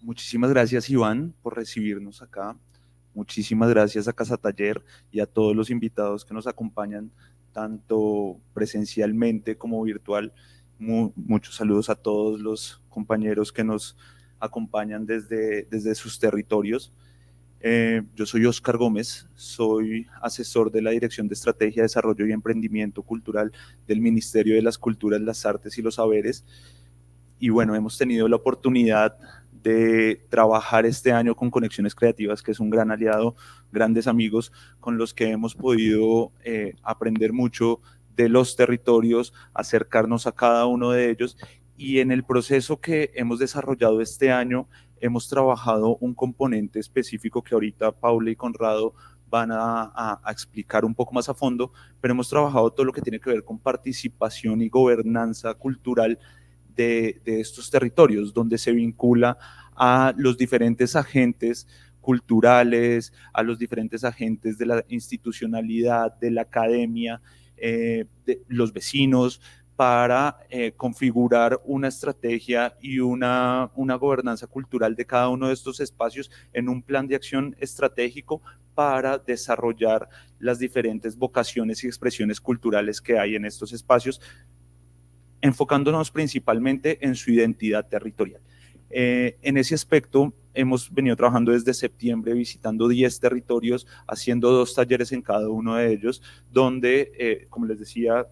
Muchísimas gracias, Iván, por recibirnos acá. Muchísimas gracias a Casa Taller y a todos los invitados que nos acompañan, tanto presencialmente como virtual. Muchos saludos a todos los compañeros que nos acompañan desde sus territorios. Yo soy Oscar Gómez, soy asesor de la Dirección de Estrategia, Desarrollo y Emprendimiento Cultural del Ministerio de las Culturas, las Artes y los Saberes. Y bueno, hemos tenido la oportunidad de trabajar este año con Conexiones Creativas, que es un gran aliado, grandes amigos con los que hemos podido aprender mucho de los territorios, acercarnos a cada uno de ellos. Y en el proceso que hemos desarrollado este año, hemos trabajado un componente específico que ahorita Paula y Conrado van a explicar un poco más a fondo, pero hemos trabajado todo lo que tiene que ver con participación y gobernanza cultural de estos territorios, donde se vincula a los diferentes agentes culturales, a los diferentes agentes de la institucionalidad, de la academia, de los vecinos, para configurar una estrategia y una gobernanza cultural de cada uno de estos espacios en un plan de acción estratégico para desarrollar las diferentes vocaciones y expresiones culturales que hay en estos espacios, enfocándonos principalmente en su identidad territorial. En ese aspecto, hemos venido trabajando desde septiembre, visitando 10 territorios, haciendo 2 talleres en cada uno de ellos, donde, como les decía,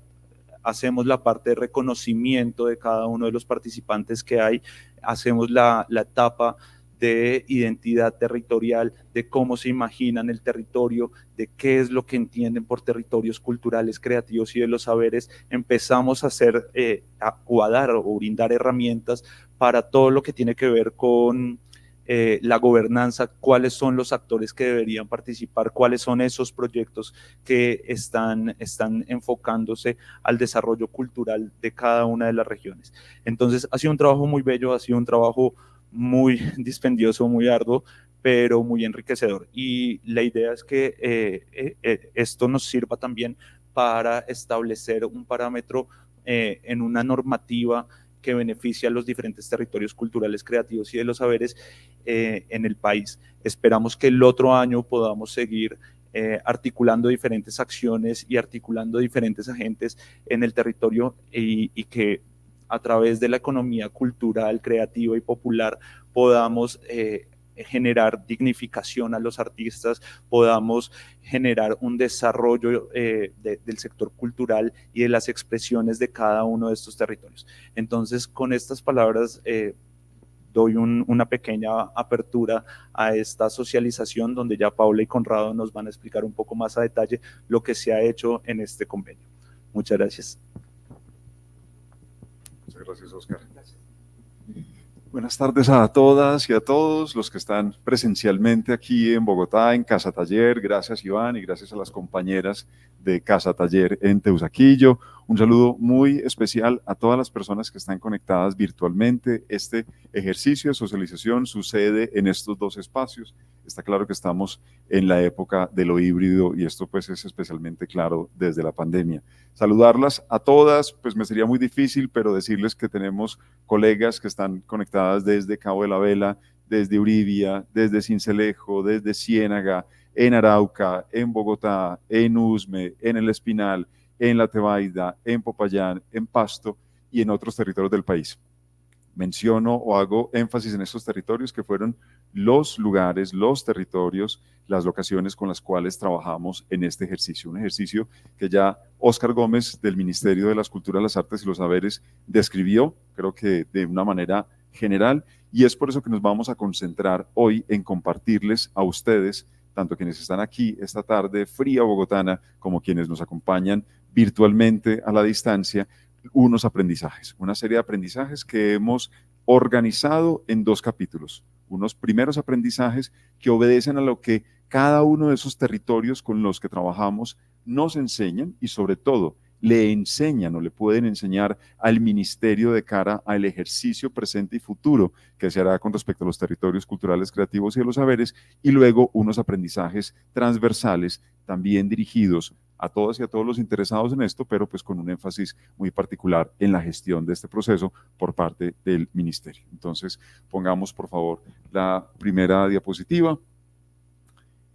hacemos la parte de reconocimiento de cada uno de los participantes que hay, hacemos la etapa de identidad territorial, de cómo se imaginan el territorio, de qué es lo que entienden por territorios culturales, creativos y de los saberes. Empezamos a hacer, a dar o brindar herramientas para todo lo que tiene que ver con la gobernanza, cuáles son los actores que deberían participar, cuáles son esos proyectos que están enfocándose al desarrollo cultural de cada una de las regiones. Entonces, ha sido un trabajo muy bello, ha sido un trabajo muy dispendioso, muy arduo, pero muy enriquecedor. Y la idea es que esto nos sirva también para establecer un parámetro en una normativa que beneficia a los diferentes territorios culturales, creativos y de los saberes en el país. Esperamos que el otro año podamos seguir articulando diferentes acciones y articulando diferentes agentes en el territorio y que a través de la economía cultural, creativa y popular podamos generar dignificación a los artistas, podamos generar un desarrollo del sector cultural y de las expresiones de cada uno de estos territorios. Entonces, con estas palabras, doy una pequeña apertura a esta socialización donde ya Paula y Conrado nos van a explicar un poco más a detalle lo que se ha hecho en este convenio. Muchas gracias. Muchas gracias, Oscar. Gracias. Buenas tardes a todas y a todos los que están presencialmente aquí en Bogotá, en Casa Taller. Gracias, Iván, y gracias a las compañeras de Casa Taller en Teusaquillo. Un saludo muy especial a todas las personas que están conectadas virtualmente. Este ejercicio de socialización sucede en estos 2 espacios. Está claro que estamos en la época de lo híbrido y esto pues es especialmente claro desde la pandemia. Saludarlas a todas, pues me sería muy difícil, pero decirles que tenemos colegas que están conectadas desde Cabo de la Vela, desde Uribia, desde Sincelejo, desde Ciénaga, en Arauca, en Bogotá, en Usme, en El Espinal, en La Tebaida, en Popayán, en Pasto y en otros territorios del país. Menciono o hago énfasis en estos territorios que fueron los lugares, los territorios, las locaciones con las cuales trabajamos en este ejercicio. Un ejercicio que ya Oscar Gómez del Ministerio de las Culturas, las Artes y los Saberes describió, creo que de una manera general, y es por eso que nos vamos a concentrar hoy en compartirles a ustedes, tanto quienes están aquí esta tarde fría bogotana, como quienes nos acompañan virtualmente a la distancia, unos aprendizajes, una serie de aprendizajes que hemos organizado en 2 capítulos. Unos primeros aprendizajes que obedecen a lo que cada uno de esos territorios con los que trabajamos nos enseñan y sobre todo le enseñan o le pueden enseñar al ministerio de cara al ejercicio presente y futuro que se hará con respecto a los territorios culturales, creativos y de los saberes, y luego unos aprendizajes transversales también dirigidos a todas y a todos los interesados en esto, pero pues con un énfasis muy particular en la gestión de este proceso por parte del ministerio. Entonces, pongamos por favor la primera diapositiva.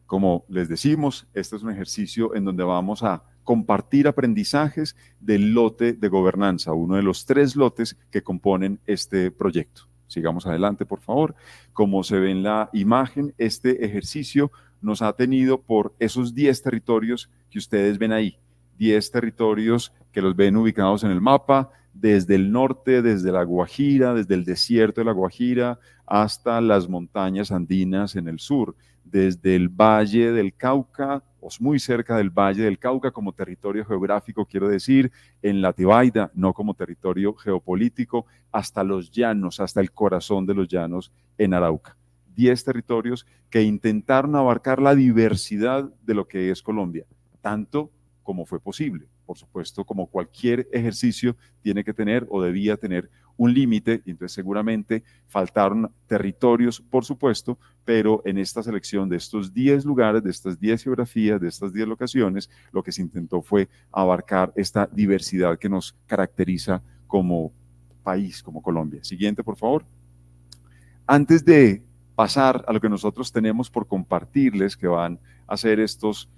Como les decimos, este es un ejercicio en donde vamos a compartir aprendizajes del lote de gobernanza, uno de los 3 lotes que componen este proyecto. Sigamos adelante, por favor. Como se ve en la imagen, este ejercicio nos ha tenido por esos 10 territorios que ustedes ven ahí. 10 territorios que los ven ubicados en el mapa, desde el norte, desde la Guajira, desde el desierto de la Guajira, hasta las montañas andinas en el sur, desde el Valle del Cauca, o muy cerca del Valle del Cauca como territorio geográfico, quiero decir, en la Tebaida, no como territorio geopolítico, hasta los llanos, hasta el corazón de los llanos en Arauca. 10 territorios que intentaron abarcar la diversidad de lo que es Colombia, tanto como fue posible. Por supuesto, como cualquier ejercicio tiene que tener o debía tener un límite, y entonces seguramente faltaron territorios, por supuesto, pero en esta selección de estos 10 lugares, de estas 10 geografías, de estas 10 locaciones, lo que se intentó fue abarcar esta diversidad que nos caracteriza como país, como Colombia. Siguiente, por favor. Antes de pasar a lo que nosotros tenemos por compartirles, que van a ser estos,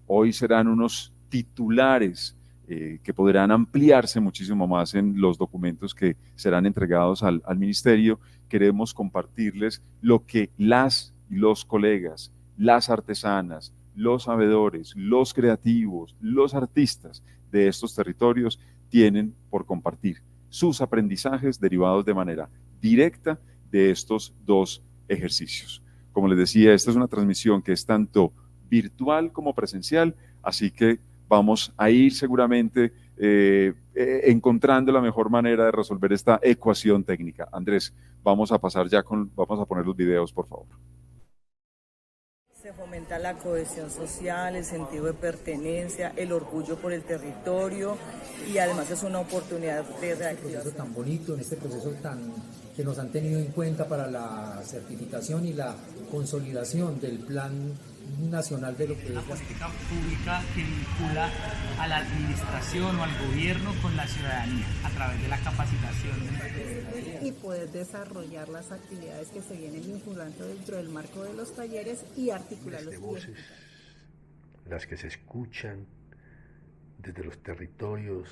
hoy serán unos titulares que podrán ampliarse muchísimo más en los documentos que serán entregados al ministerio. Queremos compartirles lo que las y los colegas, las artesanas, los sabedores, los creativos, los artistas de estos territorios tienen por compartir, sus aprendizajes derivados de manera directa de estos 2 ejercicios. Como les decía, esta es una transmisión que es tanto virtual como presencial, así que vamos a ir seguramente encontrando la mejor manera de resolver esta ecuación técnica. Andrés, vamos a pasar ya vamos a poner los videos, por favor. Se fomenta la cohesión social, el sentido de pertenencia, el orgullo por el territorio y además es una oportunidad de reactivación. Este proceso tan bonito, en este proceso que nos han tenido en cuenta para la certificación y la consolidación del Plan Nacional de lo que es una política pública que vincula a la administración o al gobierno con la ciudadanía a través de la capacitación y poder desarrollar las actividades que se vienen vinculando dentro del marco de los talleres y articular los voces, las que se escuchan desde los territorios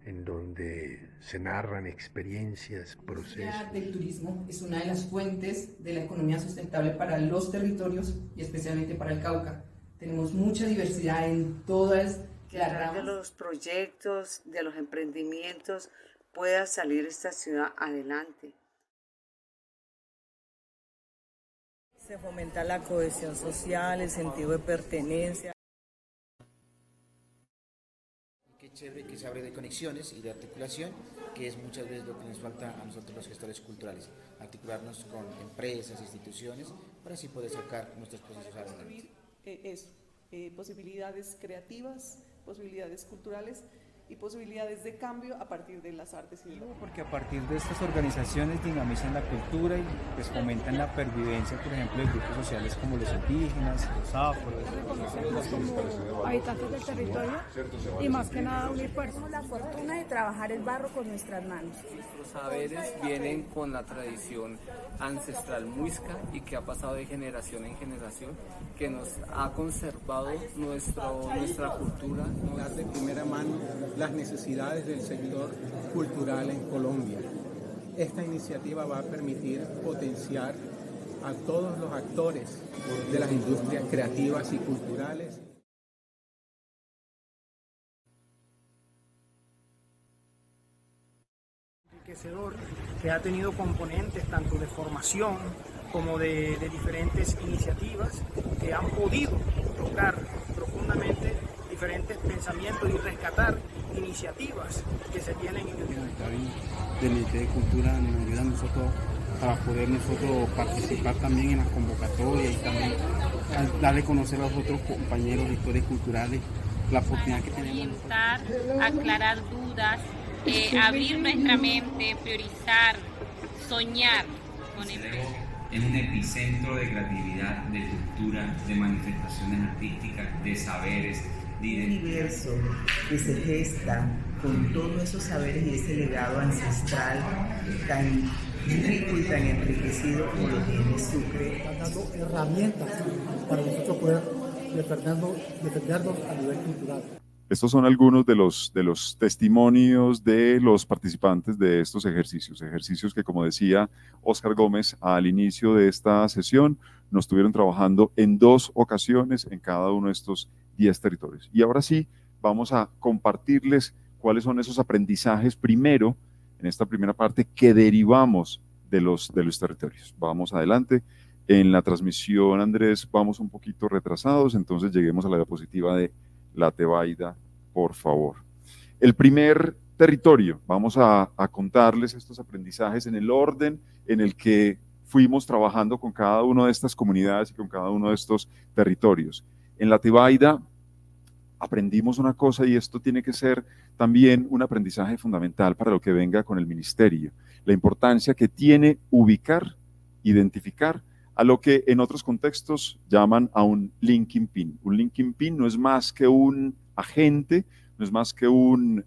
en donde se narran experiencias, procesos. La industria del turismo es una de las fuentes de la economía sustentable para los territorios y especialmente para el Cauca. Tenemos mucha diversidad en todas las ramas. De los proyectos, de los emprendimientos, pueda salir esta ciudad adelante. Se fomenta la cohesión social, el sentido de pertenencia. Qué chévere que se abre de conexiones y de articulación, que es muchas veces lo que nos falta a nosotros los gestores culturales, articularnos con empresas, instituciones, para así poder sacar nuestros procesos adelante. Posibilidades creativas, posibilidades culturales y posibilidades de cambio a partir de las artes y de porque a partir de estas organizaciones dinamizan la cultura y pues fomentan la pervivencia, por ejemplo, de grupos sociales como los indígenas, los afros. Reconocemos como habitantes del territorio y más que nada unir fuerzas. La fortuna de trabajar el barro con nuestras manos. Nuestros saberes vienen con la tradición ancestral muisca y que ha pasado de generación en generación, que nos ha conservado nuestra cultura. De primera mano las necesidades del sector cultural en Colombia. Esta iniciativa va a permitir potenciar a todos los actores de las industrias creativas y culturales. Enriquecedor, que ha tenido componentes tanto de formación como de diferentes iniciativas que han podido tocar profundamente diferentes pensamientos y rescatar iniciativas que se tienen en el del Ministerio de Cultura nos ayuda a nosotros para poder nosotros participar también en las convocatorias y también darle a conocer a los otros compañeros de historias culturales la oportunidad que tenemos. Orientar, aclarar dudas, abrir nuestra mente, priorizar, soñar con empresas. es un epicentro de creatividad, de cultura, de manifestaciones artísticas, de saberes, de identidad. Universo que se gesta con todos esos saberes y ese legado ancestral tan rico y tan enriquecido como lo tiene Sucre. Están dando herramientas para nosotros poder defendernos a nivel cultural. Estos son algunos de los testimonios de los participantes de estos ejercicios que, como decía Óscar Gómez al inicio de esta sesión, nos estuvieron trabajando en 2 ocasiones en cada uno de estos 10 territorios. Y ahora sí, vamos a compartirles cuáles son esos aprendizajes primero, en esta primera parte, que derivamos de los territorios. Vamos adelante. En la transmisión, Andrés, vamos un poquito retrasados, entonces lleguemos a la diapositiva de la Tebaida, por favor. El primer territorio, vamos a contarles estos aprendizajes en el orden en el que fuimos trabajando con cada una de estas comunidades y con cada uno de estos territorios. En la Tebaida aprendimos una cosa, y esto tiene que ser también un aprendizaje fundamental para lo que venga con el ministerio, la importancia que tiene ubicar, identificar a lo que en otros contextos llaman a un linking pin. Un linking pin no es más que un agente, no es más que un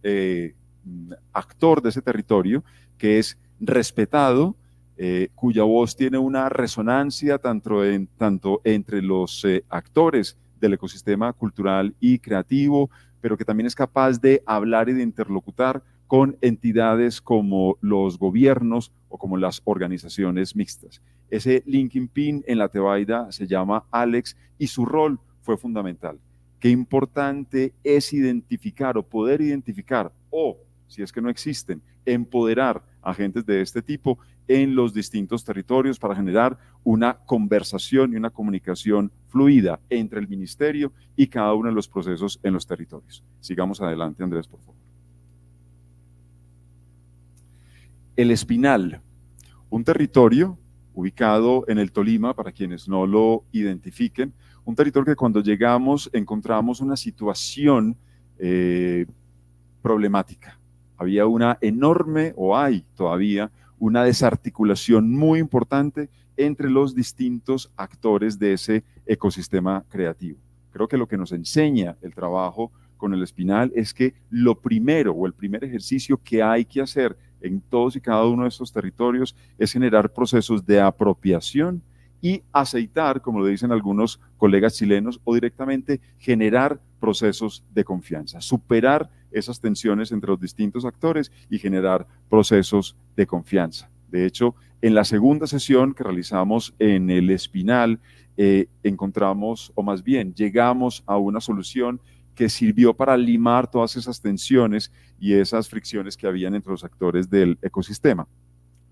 actor de ese territorio que es respetado, cuya voz tiene una resonancia tanto entre los actores del ecosistema cultural y creativo, pero que también es capaz de hablar y de interlocutar con entidades como los gobiernos o como las organizaciones mixtas. Ese linking pin en la Tebaida se llama Alex y su rol fue fundamental. Qué importante es identificar o poder identificar, o si es que no existen, empoderar agentes de este tipo en los distintos territorios para generar una conversación y una comunicación fluida entre el ministerio y cada uno de los procesos en los territorios. Sigamos adelante, Andrés, por favor. El Espinal, un territorio ubicado en el Tolima, para quienes no lo identifiquen, un territorio que cuando llegamos encontramos una situación problemática. Había una enorme, o hay todavía, una desarticulación muy importante entre los distintos actores de ese ecosistema creativo. Creo que lo que nos enseña el trabajo con el Espinal es que lo primero, o el primer ejercicio que hay que hacer en todos y cada uno de estos territorios es generar procesos de apropiación y aceitar, como lo dicen algunos colegas chilenos, o directamente generar procesos de confianza, superar esas tensiones entre los distintos actores y generar procesos de confianza. De hecho, en la segunda sesión que realizamos en el Espinal, encontramos, o más bien, llegamos a una solución que sirvió para limar todas esas tensiones y esas fricciones que habían entre los actores del ecosistema.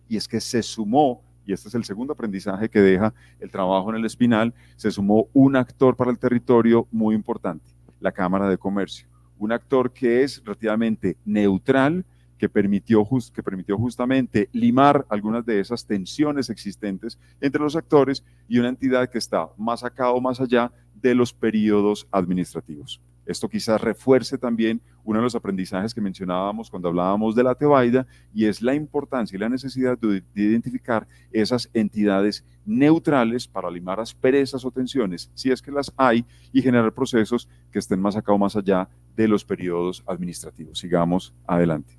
Y es que se sumó, y este es el segundo aprendizaje que deja el trabajo en el Espinal, se sumó un actor para el territorio muy importante, la Cámara de Comercio. Un actor que es relativamente neutral, que permitió justamente limar algunas de esas tensiones existentes entre los actores, y una entidad que está más acá o más allá de los periodos administrativos. Esto quizás refuerce también uno de los aprendizajes que mencionábamos cuando hablábamos de la Tebaida, y es la importancia y la necesidad de identificar esas entidades neutrales para limar asperezas o tensiones, si es que las hay, y generar procesos que estén más acá o más allá de los periodos administrativos. Sigamos adelante.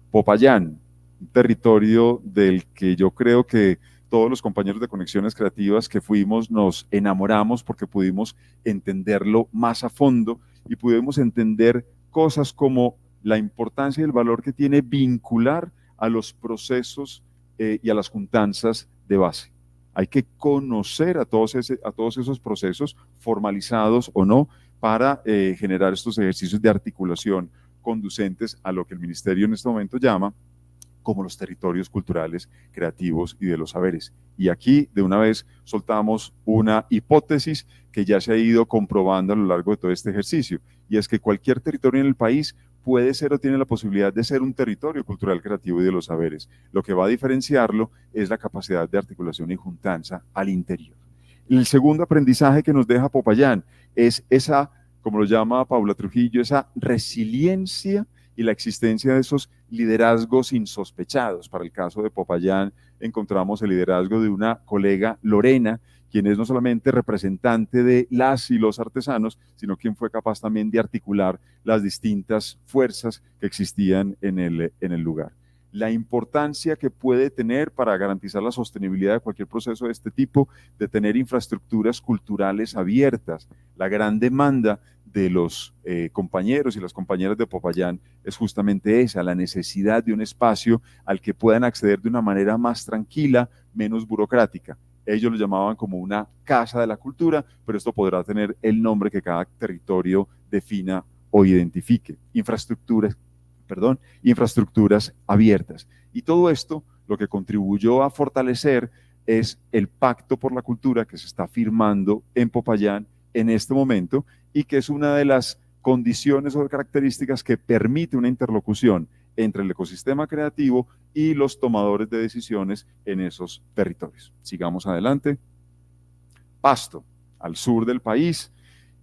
Popayán, un territorio del que yo creo que todos los compañeros de Conexiones Creativas que fuimos nos enamoramos porque pudimos entenderlo más a fondo y pudimos entender cosas como la importancia y el valor que tiene vincular a los procesos y a las juntanzas de base. Hay que conocer a todos esos procesos, formalizados o no, para generar estos ejercicios de articulación conducentes a lo que el ministerio en este momento llama como los territorios culturales, creativos y de los saberes. Y aquí de una vez soltamos una hipótesis que ya se ha ido comprobando a lo largo de todo este ejercicio, y es que cualquier territorio en el país puede ser o tiene la posibilidad de ser un territorio cultural, creativo y de los saberes. Lo que va a diferenciarlo es la capacidad de articulación y juntanza al interior. El segundo aprendizaje que nos deja Popayán es esa, como lo llama Paula Trujillo, esa resiliencia y la existencia de esos liderazgos insospechados. Para el caso de Popayán, encontramos el liderazgo de una colega, Lorena, quien es no solamente representante de las y los artesanos, sino quien fue capaz también de articular las distintas fuerzas que existían en el lugar. La importancia que puede tener para garantizar la sostenibilidad de cualquier proceso de este tipo, de tener infraestructuras culturales abiertas, la gran demanda de los compañeros y las compañeras de Popayán es justamente esa, la necesidad de un espacio al que puedan acceder de una manera más tranquila, menos burocrática. Ellos lo llamaban como una casa de la cultura, pero esto podrá tener el nombre que cada territorio defina o identifique. Infraestructuras abiertas. Y todo esto lo que contribuyó a fortalecer es el Pacto por la Cultura que se está firmando en Popayán en este momento y que es una de las condiciones o características que permite una interlocución entre el ecosistema creativo y los tomadores de decisiones en esos territorios. Sigamos adelante. Pasto, al sur del país.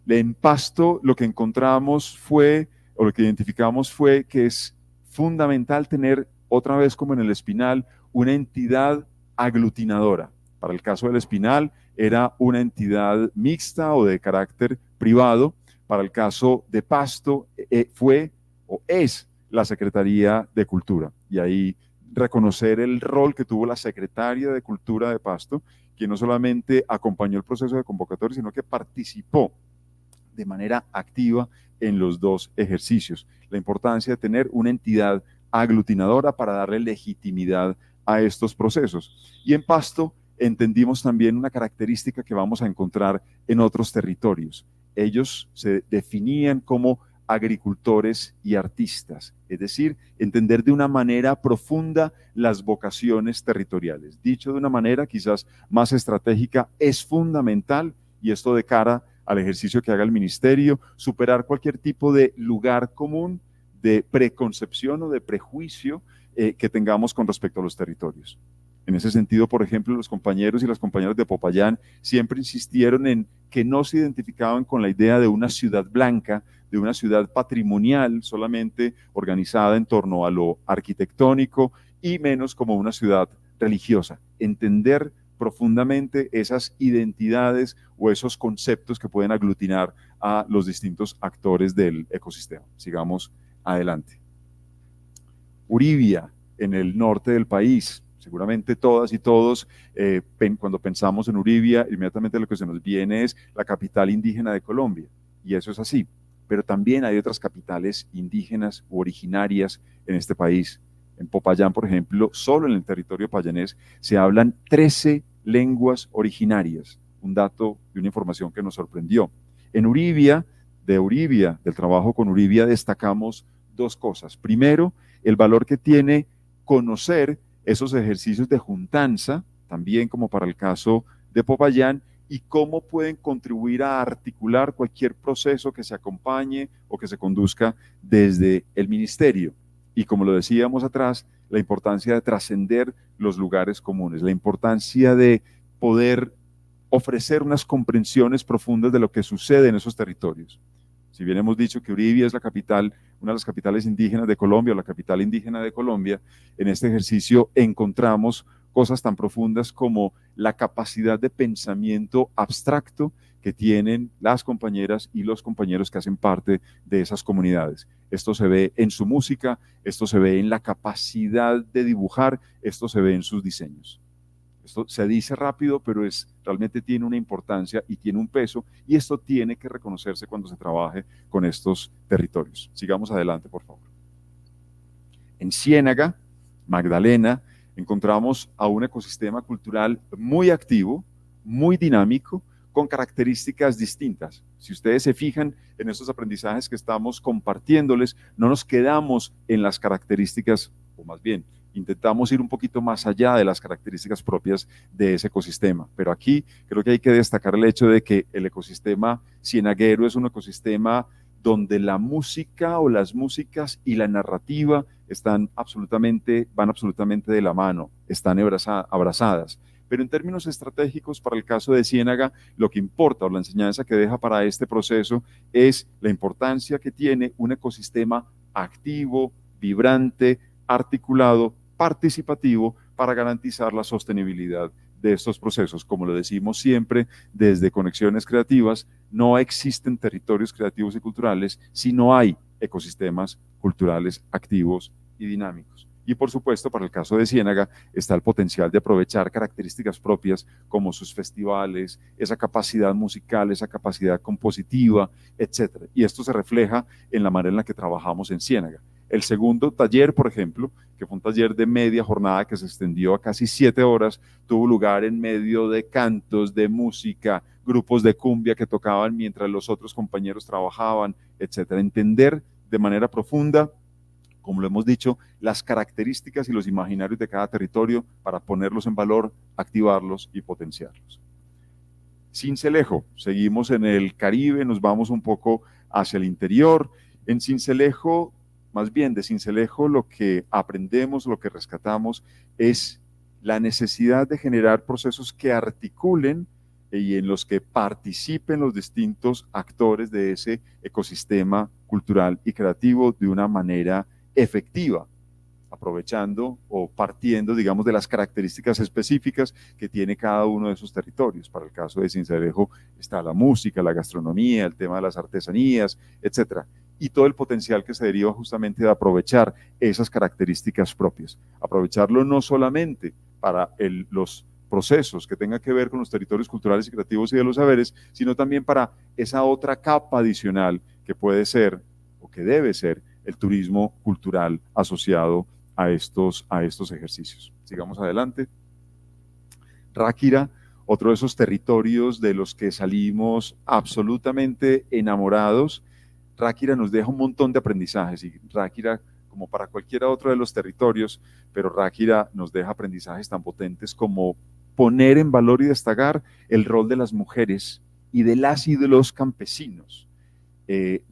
En Pasto lo que encontramos fue, o lo que identificamos fue que es fundamental tener, otra vez como en el Espinal, una entidad aglutinadora. Para el caso del Espinal era una entidad mixta o de carácter privado. Para el caso de Pasto fue o es la Secretaría de Cultura. Y ahí reconocer el rol que tuvo la Secretaria de Cultura de Pasto, quien no solamente acompañó el proceso de convocatoria, sino que participó de manera activa en los dos ejercicios. La importancia de tener una entidad aglutinadora para darle legitimidad a estos procesos. Y en Pasto entendimos también una característica que vamos a encontrar en otros territorios. Ellos se definían como agricultores y artistas, es decir, entender de una manera profunda las vocaciones territoriales. Dicho de una manera quizás más estratégica, es fundamental, y esto de cara al ejercicio que haga el ministerio, superar cualquier tipo de lugar común, de preconcepción o de prejuicio que tengamos con respecto a los territorios. En ese sentido, por ejemplo, los compañeros y las compañeras de Popayán siempre insistieron en que no se identificaban con la idea de una ciudad blanca, de una ciudad patrimonial solamente organizada en torno a lo arquitectónico y menos como una ciudad religiosa. Entender profundamente esas identidades o esos conceptos que pueden aglutinar a los distintos actores del ecosistema. Sigamos adelante. Uribia, en el norte del país. Seguramente todas y todos, cuando pensamos en Uribia, inmediatamente lo que se nos viene es la capital indígena de Colombia, y eso es así. Pero también hay otras capitales indígenas u originarias en este país. En Popayán, por ejemplo, solo en el territorio payanés se hablan 13 lenguas originarias, un dato y una información que nos sorprendió. En Uribia, del trabajo con Uribia, destacamos dos cosas. Primero, el valor que tiene conocer esos ejercicios de juntanza, también como para el caso de Popayán, y cómo pueden contribuir a articular cualquier proceso que se acompañe o que se conduzca desde el ministerio. Y como lo decíamos atrás, la importancia de trascender los lugares comunes, la importancia de poder ofrecer unas comprensiones profundas de lo que sucede en esos territorios. Si bien hemos dicho que Uribia es la capital, una de las capitales indígenas de Colombia, o la capital indígena de Colombia, en este ejercicio encontramos cosas tan profundas como la capacidad de pensamiento abstracto que tienen las compañeras y los compañeros que hacen parte de esas comunidades. Esto se ve en su música, esto se ve en la capacidad de dibujar, esto se ve en sus diseños. Esto se dice rápido, pero realmente tiene una importancia y tiene un peso, y esto tiene que reconocerse cuando se trabaje con estos territorios. Sigamos adelante, por favor. En Ciénaga, Magdalena, encontramos a un ecosistema cultural muy activo, muy dinámico, con características distintas. Si ustedes se fijan en estos aprendizajes que estamos compartiéndoles, no nos quedamos en las características, o más bien, intentamos ir un poquito más allá de las características propias de ese ecosistema. Pero aquí creo que hay que destacar el hecho de que el ecosistema cienaguero es un ecosistema donde la música o las músicas y la narrativa van absolutamente de la mano, están abrazadas. Pero en términos estratégicos, para el caso de Ciénaga, lo que importa o la enseñanza que deja para este proceso es la importancia que tiene un ecosistema activo, vibrante, articulado, participativo, para garantizar la sostenibilidad de estos procesos. Como lo decimos siempre desde Conexiones Creativas, no existen territorios creativos y culturales si no hay ecosistemas culturales activos y dinámicos. Y por supuesto, para el caso de Ciénaga, está el potencial de aprovechar características propias como sus festivales, esa capacidad musical, esa capacidad compositiva, etc. Y esto se refleja en la manera en la que trabajamos en Ciénaga. El segundo taller, por ejemplo, que fue un taller de media jornada que se extendió a casi 7 horas, tuvo lugar en medio de cantos, de música, grupos de cumbia que tocaban mientras los otros compañeros trabajaban, etc. Entender de manera profunda, como lo hemos dicho, las características y los imaginarios de cada territorio para ponerlos en valor, activarlos y potenciarlos. Sincelejo, seguimos en el Caribe, nos vamos un poco hacia el interior. En Sincelejo, más bien de Sincelejo, lo que aprendemos, lo que rescatamos es la necesidad de generar procesos que articulen y en los que participen los distintos actores de ese ecosistema cultural y creativo de una manera efectiva, aprovechando o partiendo, digamos, de las características específicas que tiene cada uno de esos territorios. Para el caso de Sincelejo está la música, la gastronomía, el tema de las artesanías, etcétera, y todo el potencial que se deriva justamente de aprovechar esas características propias. Aprovecharlo no solamente para los procesos que tengan que ver con los territorios culturales y creativos y de los saberes, sino también para esa otra capa adicional que puede ser o que debe ser el turismo cultural asociado a estos ejercicios. Sigamos adelante. Ráquira, otro de esos territorios de los que salimos absolutamente enamorados. Ráquira nos deja un montón de aprendizajes y Ráquira, como para cualquiera otro de los territorios, pero Ráquira nos deja aprendizajes tan potentes como poner en valor y destacar el rol de las mujeres y de las y de los campesinos.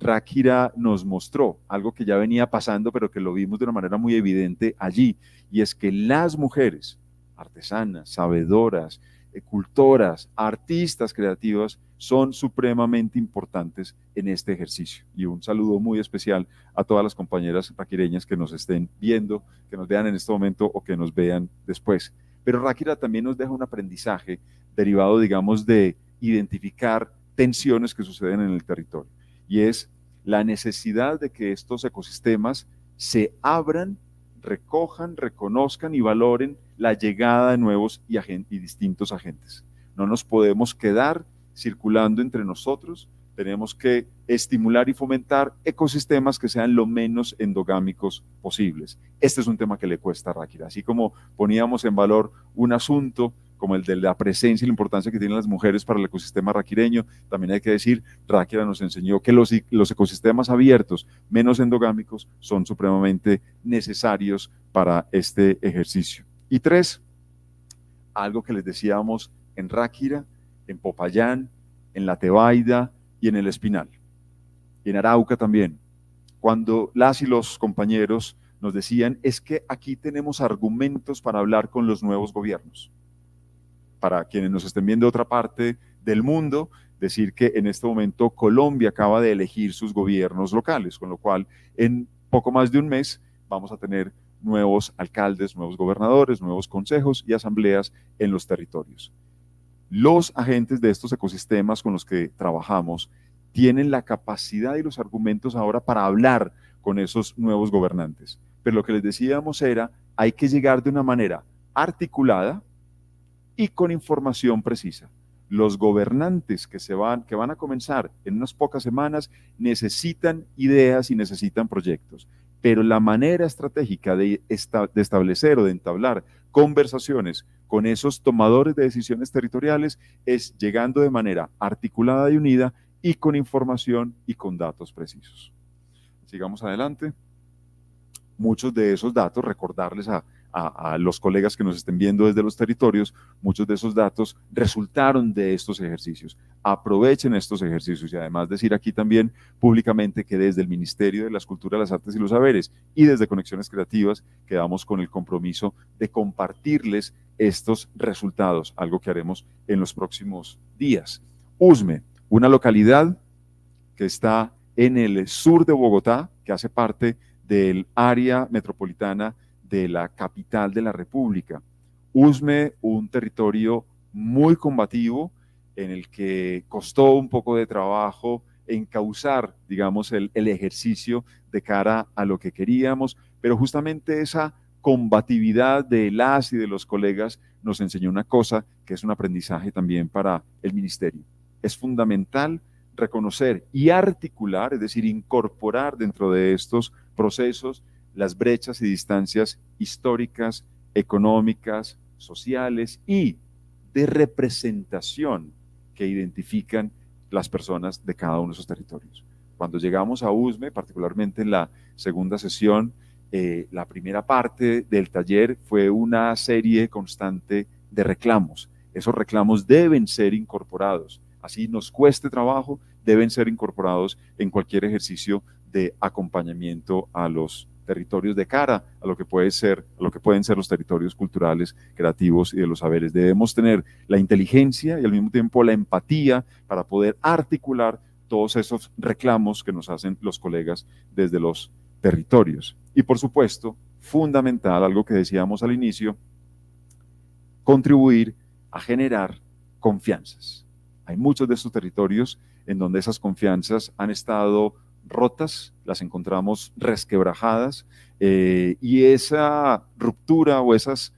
Ráquira nos mostró algo que ya venía pasando, pero que lo vimos de una manera muy evidente allí, y es que las mujeres, artesanas, sabedoras, cultoras, artistas creativas, son supremamente importantes en este ejercicio. Y un saludo muy especial a todas las compañeras raquireñas que nos estén viendo, que nos vean en este momento o que nos vean después. Pero Ráquira también nos deja un aprendizaje derivado, digamos, de identificar tensiones que suceden en el territorio. Y es la necesidad de que estos ecosistemas se abran, recojan, reconozcan y valoren la llegada de nuevos y distintos agentes. No nos podemos quedar circulando entre nosotros, tenemos que estimular y fomentar ecosistemas que sean lo menos endogámicos posibles. Este es un tema que le cuesta a Ráquira, así como poníamos en valor un asunto como el de la presencia y la importancia que tienen las mujeres para el ecosistema raquireño, también hay que decir, Ráquira nos enseñó que los ecosistemas abiertos, menos endogámicos, son supremamente necesarios para este ejercicio. Y 3, algo que les decíamos en Ráquira, en Popayán, en La Tebaida y en El Espinal, y en Arauca también, cuando las y los compañeros nos decían, es que aquí tenemos argumentos para hablar con los nuevos gobiernos. Para quienes nos estén viendo de otra parte del mundo, decir que en este momento Colombia acaba de elegir sus gobiernos locales, con lo cual en poco más de un mes vamos a tener nuevos alcaldes, nuevos gobernadores, nuevos consejos y asambleas en los territorios. Los agentes de estos ecosistemas con los que trabajamos tienen la capacidad y los argumentos ahora para hablar con esos nuevos gobernantes. Pero lo que les decíamos era, hay que llegar de una manera articulada y con información precisa. Los gobernantes que van a comenzar en unas pocas semanas necesitan ideas y necesitan proyectos, pero la manera estratégica de establecer o de entablar conversaciones con esos tomadores de decisiones territoriales es llegando de manera articulada y unida y con información y con datos precisos. Sigamos adelante. Muchos de esos datos, recordarles a los colegas que nos estén viendo desde los territorios, muchos de esos datos resultaron de estos ejercicios. Aprovechen estos ejercicios y además decir aquí también públicamente que desde el Ministerio de las Culturas, las Artes y los Saberes y desde Conexiones Creativas quedamos con el compromiso de compartirles estos resultados, algo que haremos en los próximos días. Usme, una localidad que está en el sur de Bogotá, que hace parte del área metropolitana de la capital de la República. Usme, un territorio muy combativo en el que costó un poco de trabajo encauzar, digamos, el ejercicio de cara a lo que queríamos, pero justamente esa combatividad de las y de los colegas nos enseñó una cosa que es un aprendizaje también para el ministerio. Es fundamental reconocer y articular, es decir, incorporar dentro de estos procesos las brechas y distancias históricas, económicas, sociales y de representación que identifican las personas de cada uno de esos territorios. Cuando llegamos a Usme, particularmente en la segunda sesión, la primera parte del taller fue una serie constante de reclamos. Esos reclamos deben ser incorporados, así nos cueste trabajo, deben ser incorporados en cualquier ejercicio de acompañamiento a los territorios de cara a lo que pueden ser los territorios culturales, creativos y de los saberes. Debemos tener la inteligencia y al mismo tiempo la empatía para poder articular todos esos reclamos que nos hacen los colegas desde los territorios. Y por supuesto, fundamental, algo que decíamos al inicio, contribuir a generar confianzas. Hay muchos de estos territorios en donde esas confianzas han estado rotas, las encontramos resquebrajadas, y esa ruptura o esos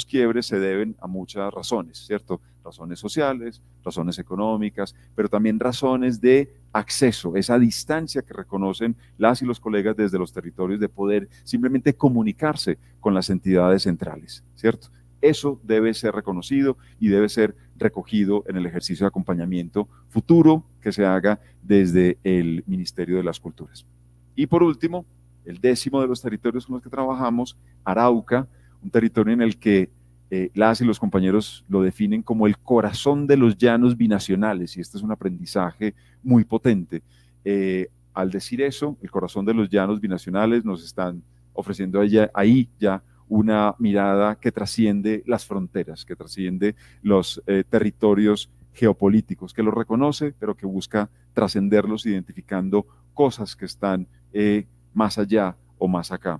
quiebres se deben a muchas razones, ¿cierto? Razones sociales, razones económicas, pero también razones de acceso, esa distancia que reconocen las y los colegas desde los territorios de poder simplemente comunicarse con las entidades centrales, ¿cierto? Eso debe ser reconocido y debe ser recogido en el ejercicio de acompañamiento futuro que se haga desde el Ministerio de las Culturas. Y por último, el 10º de los territorios con los que trabajamos, Arauca, un territorio en el que las y los compañeros lo definen como el corazón de los llanos binacionales, y este es un aprendizaje muy potente. Al decir eso, el corazón de los llanos binacionales, nos están ofreciendo ahí ya una mirada que trasciende las fronteras, que trasciende los territorios geopolíticos, que los reconoce, pero que busca trascenderlos identificando cosas que están más allá o más acá.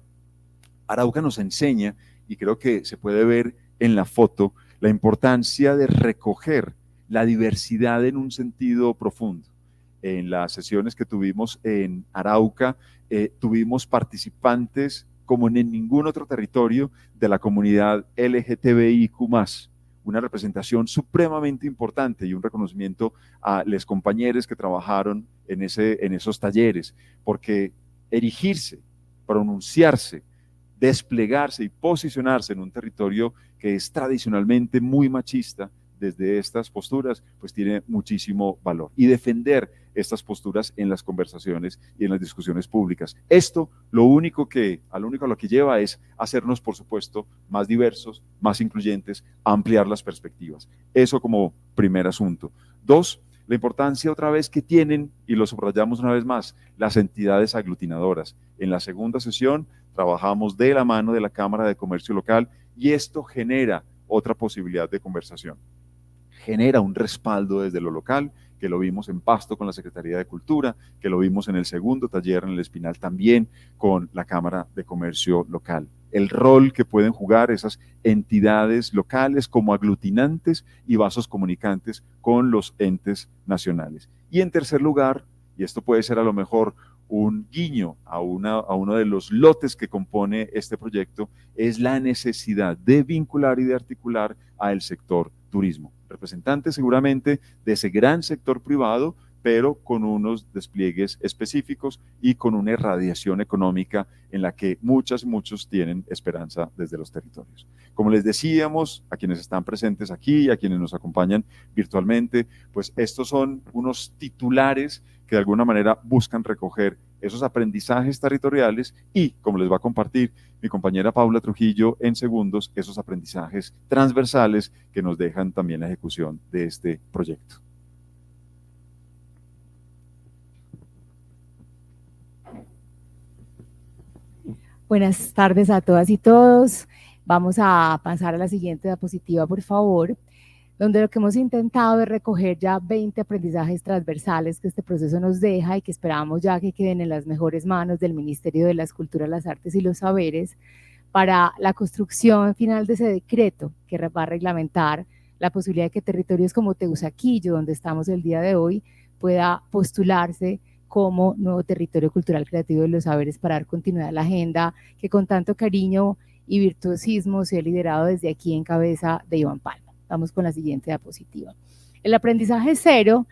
Arauca nos enseña, y creo que se puede ver en la foto, la importancia de recoger la diversidad en un sentido profundo. En las sesiones que tuvimos en Arauca, tuvimos participantes como en ningún otro territorio de la comunidad LGTBIQ+, una representación supremamente importante y un reconocimiento a los compañeros que trabajaron en esos talleres, porque erigirse, pronunciarse, desplegarse y posicionarse en un territorio que es tradicionalmente muy machista desde estas posturas, pues tiene muchísimo valor. Y defender estas posturas en las conversaciones y en las discusiones públicas. Esto a lo único a lo que lleva es hacernos, por supuesto, más diversos, más incluyentes, ampliar las perspectivas. Eso como primer asunto. 2, la importancia otra vez que tienen, y lo subrayamos una vez más, las entidades aglutinadoras. En la segunda sesión trabajamos de la mano de la Cámara de Comercio Local y esto genera otra posibilidad de conversación. Genera un respaldo desde lo local, que lo vimos en Pasto con la Secretaría de Cultura, que lo vimos en el segundo taller en el Espinal también con la Cámara de Comercio Local. El rol que pueden jugar esas entidades locales como aglutinantes y vasos comunicantes con los entes nacionales. Y en tercer lugar, y esto puede ser a lo mejor un guiño a uno de los lotes que compone este proyecto, es la necesidad de vincular y de articular al sector turismo. Representantes seguramente de ese gran sector privado, pero con unos despliegues específicos y con una irradiación económica en la que muchos tienen esperanza desde los territorios. Como les decíamos, a quienes están presentes aquí y a quienes nos acompañan virtualmente, pues estos son unos titulares que de alguna manera buscan recoger esos aprendizajes territoriales y, como les va a compartir mi compañera Paula Trujillo en segundos, esos aprendizajes transversales que nos dejan también la ejecución de este proyecto. Buenas tardes a todas y todos. Vamos a pasar a la siguiente diapositiva, por favor, donde lo que hemos intentado es recoger ya 20 aprendizajes transversales que este proceso nos deja y que esperamos ya que queden en las mejores manos del Ministerio de las Culturas, las Artes y los Saberes para la construcción final de ese decreto que va a reglamentar la posibilidad de que territorios como Teusaquillo, donde estamos el día de hoy, pueda postularse como nuevo territorio cultural creativo de los saberes para dar continuidad a la agenda que con tanto cariño y virtuosismo se ha liderado desde aquí en cabeza de Iván Palma. Vamos con la siguiente diapositiva. El aprendizaje cero,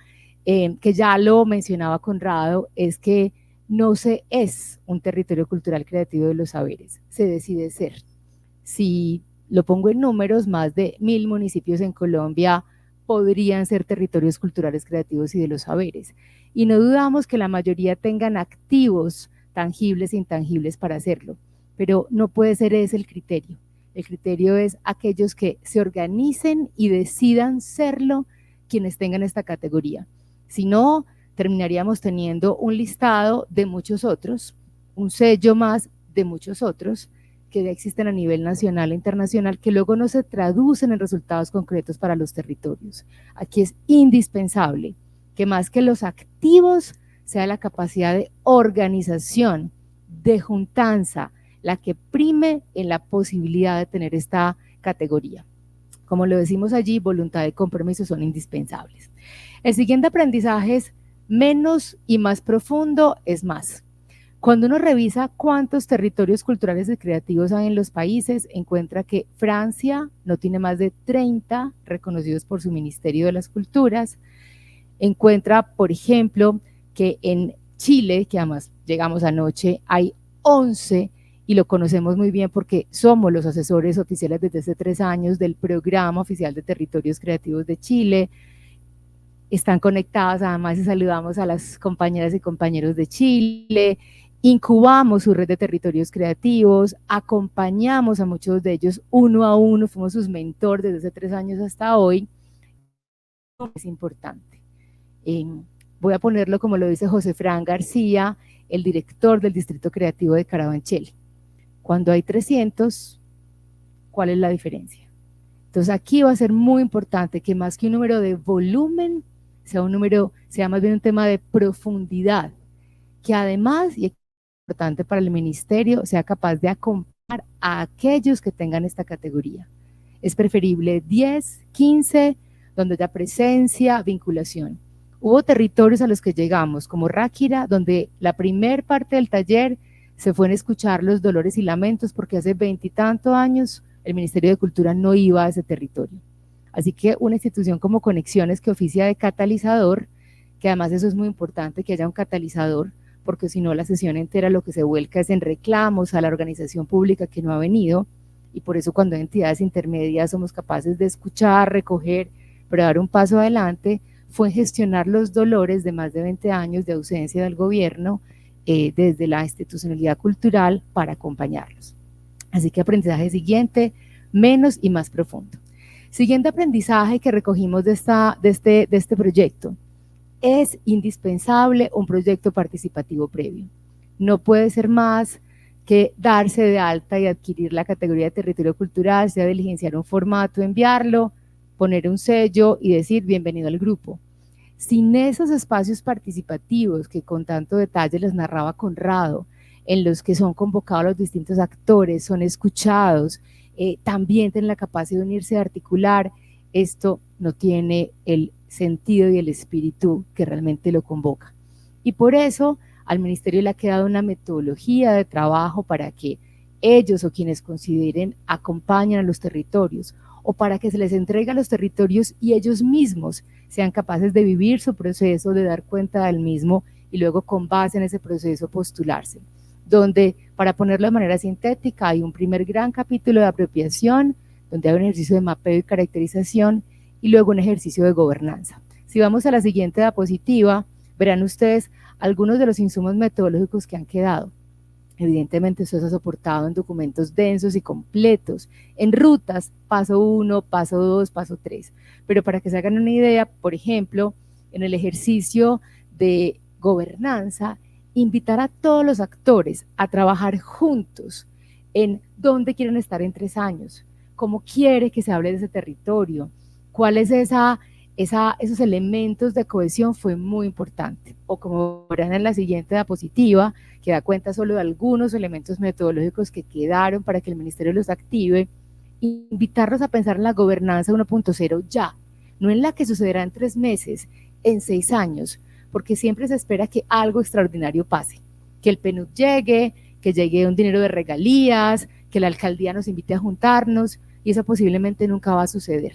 que ya lo mencionaba Conrado, es que no se es un territorio cultural creativo de los saberes, se decide ser. Si lo pongo en números, más de 1000 municipios en Colombia podrían ser territorios culturales creativos y de los saberes. Y no dudamos que la mayoría tengan activos tangibles e intangibles para hacerlo, pero no puede ser ese el criterio. El criterio es aquellos que se organicen y decidan serlo quienes tengan esta categoría. Si no, terminaríamos teniendo un listado de muchos otros, un sello más de muchos otros que ya existen a nivel nacional e internacional, que luego no se traducen en resultados concretos para los territorios. Aquí es indispensable que más que los activos sea la capacidad de organización, de juntanza, la que prime en la posibilidad de tener esta categoría. Como lo decimos allí, voluntad y compromiso son indispensables. El siguiente aprendizaje es menos y más profundo es más. Cuando uno revisa cuántos territorios culturales y creativos hay en los países, encuentra que Francia no tiene más de 30 reconocidos por su Ministerio de las Culturas. Encuentra, por ejemplo, que en Chile, que además llegamos anoche, hay 11 y lo conocemos muy bien porque somos los asesores oficiales desde hace 3 años del Programa Oficial de Territorios Creativos de Chile. Están conectadas, además, y saludamos a las compañeras y compañeros de Chile. Incubamos su red de territorios creativos, acompañamos a muchos de ellos uno a uno, fuimos sus mentores desde hace 3 años hasta hoy. Es importante. Voy a ponerlo como lo dice José Fran García, el director del Distrito Creativo de Carabanchel. Cuando hay 300, ¿cuál es la diferencia? Entonces aquí va a ser muy importante que más que un número de volumen, sea más bien un tema de profundidad, que además, y es importante para el ministerio, sea capaz de acompañar a aquellos que tengan esta categoría. Es preferible 10, 15, donde haya presencia, vinculación. Hubo territorios a los que llegamos, como Ráquira, donde la primer parte del taller se fue en escuchar los dolores y lamentos, porque hace 20 y tantos años el Ministerio de Cultura no iba a ese territorio. Así que una institución como Conexiones, que oficia de catalizador, que además eso es muy importante, que haya un catalizador, porque si no la sesión entera lo que se vuelca es en reclamos a la organización pública que no ha venido, y por eso cuando hay entidades intermedias somos capaces de escuchar, recoger, pero dar un paso adelante, fue gestionar los dolores de más de 20 años de ausencia del gobierno desde la institucionalidad cultural para acompañarlos. Así que aprendizaje siguiente, menos y más profundo. Siguiente aprendizaje que recogimos de este proyecto, es indispensable un proyecto participativo previo. No puede ser más que darse de alta y adquirir la categoría de territorio cultural, sea diligenciar un formato, enviarlo, poner un sello y decir bienvenido al grupo. Sin esos espacios participativos que con tanto detalle les narraba Conrado, en los que son convocados los distintos actores, son escuchados, también tienen la capacidad de unirse, de articular, esto no tiene el sentido y el espíritu que realmente lo convoca. Y por eso al Ministerio le ha quedado una metodología de trabajo para que ellos o quienes consideren acompañen a los territorios, o para que se les entregue a los territorios y ellos mismos sean capaces de vivir su proceso, de dar cuenta del mismo y luego con base en ese proceso postularse. Donde, para ponerlo de manera sintética, hay un primer gran capítulo de apropiación, donde hay un ejercicio de mapeo y caracterización y luego un ejercicio de gobernanza. Si vamos a la siguiente diapositiva, verán ustedes algunos de los insumos metodológicos que han quedado. Evidentemente esto se ha soportado en documentos densos y completos, en rutas, paso 1, paso 2, paso 3. Pero para que se hagan una idea, por ejemplo, en el ejercicio de gobernanza, invitar a todos los actores a trabajar juntos en dónde quieren estar en 3 años, cómo quiere que se hable de ese territorio, cuál es esa esos elementos de cohesión fue muy importante. O como verán en la siguiente diapositiva, que da cuenta solo de algunos elementos metodológicos que quedaron para que el ministerio los active, invitarlos a pensar en la gobernanza 1.0 ya, no en la que sucederá en 3 meses, en 6 años, porque siempre se espera que algo extraordinario pase, que el PNUD llegue, que llegue un dinero de regalías, que la alcaldía nos invite a juntarnos, y eso posiblemente nunca va a suceder.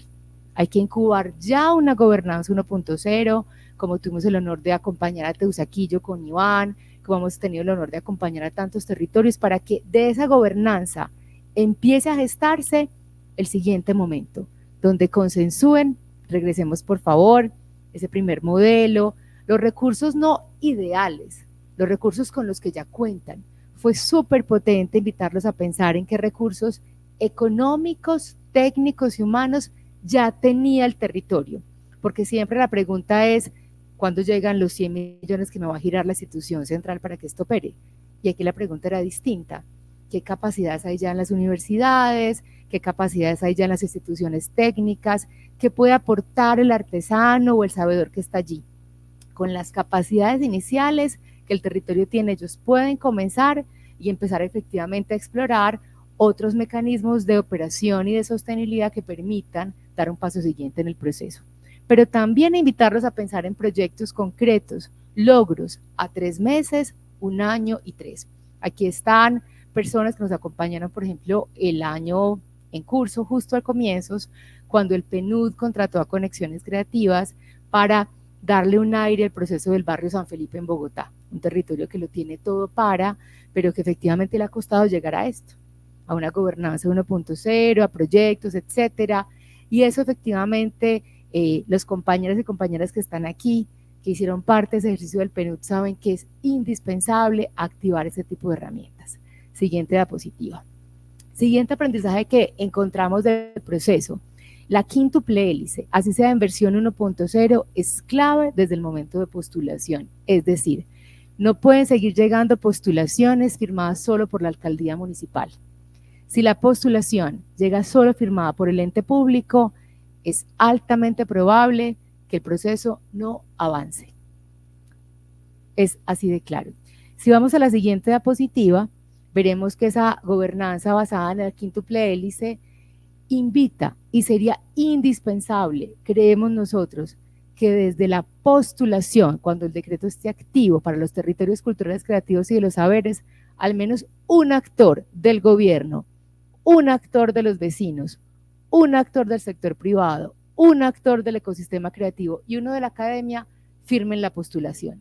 Hay que incubar ya una gobernanza 1.0, como tuvimos el honor de acompañar a Teusaquillo con Iván, como hemos tenido el honor de acompañar a tantos territorios, para que de esa gobernanza empiece a gestarse el siguiente momento, donde consensúen, regresemos por favor, ese primer modelo, los recursos no ideales, los recursos con los que ya cuentan. Fue súper potente invitarlos a pensar en qué recursos económicos, técnicos y humanos ya tenía el territorio, porque siempre la pregunta es, ¿cuándo llegan los 100 millones que me va a girar la institución central para que esto opere? Y aquí la pregunta era distinta. ¿Qué capacidades hay ya en las universidades? ¿Qué capacidades hay ya en las instituciones técnicas? ¿Qué puede aportar el artesano o el sabedor que está allí? Con las capacidades iniciales que el territorio tiene, ellos pueden comenzar y empezar efectivamente a explorar otros mecanismos de operación y de sostenibilidad que permitan dar un paso siguiente en el proceso. Pero también invitarlos a pensar en proyectos concretos, logros a 3 meses, 1 año y 3. Aquí están personas que nos acompañaron, por ejemplo, el año en curso, justo al comienzos, cuando el PNUD contrató a Conexiones Creativas para darle un aire al proceso del barrio San Felipe en Bogotá, un territorio que lo tiene todo pero que efectivamente le ha costado llegar a esto, a una gobernanza 1.0, a proyectos, etcétera, y eso efectivamente los compañeros y compañeras que están aquí, que hicieron parte de ese ejercicio del PNUD, saben que es indispensable activar ese tipo de herramientas. Siguiente diapositiva. Siguiente aprendizaje que encontramos del proceso. La quíntuple hélice, así sea en versión 1.0, es clave desde el momento de postulación. Es decir, no pueden seguir llegando postulaciones firmadas solo por la alcaldía municipal. Si la postulación llega solo firmada por el ente público, es altamente probable que el proceso no avance. Es así de claro. Si vamos a la siguiente diapositiva, veremos que esa gobernanza basada en el quíntuple hélice invita y sería indispensable, creemos nosotros, que desde la postulación, cuando el decreto esté activo para los territorios culturales, creativos y de los saberes, al menos un actor del gobierno, un actor de los vecinos, un actor del sector privado, un actor del ecosistema creativo y uno de la academia firmen la postulación.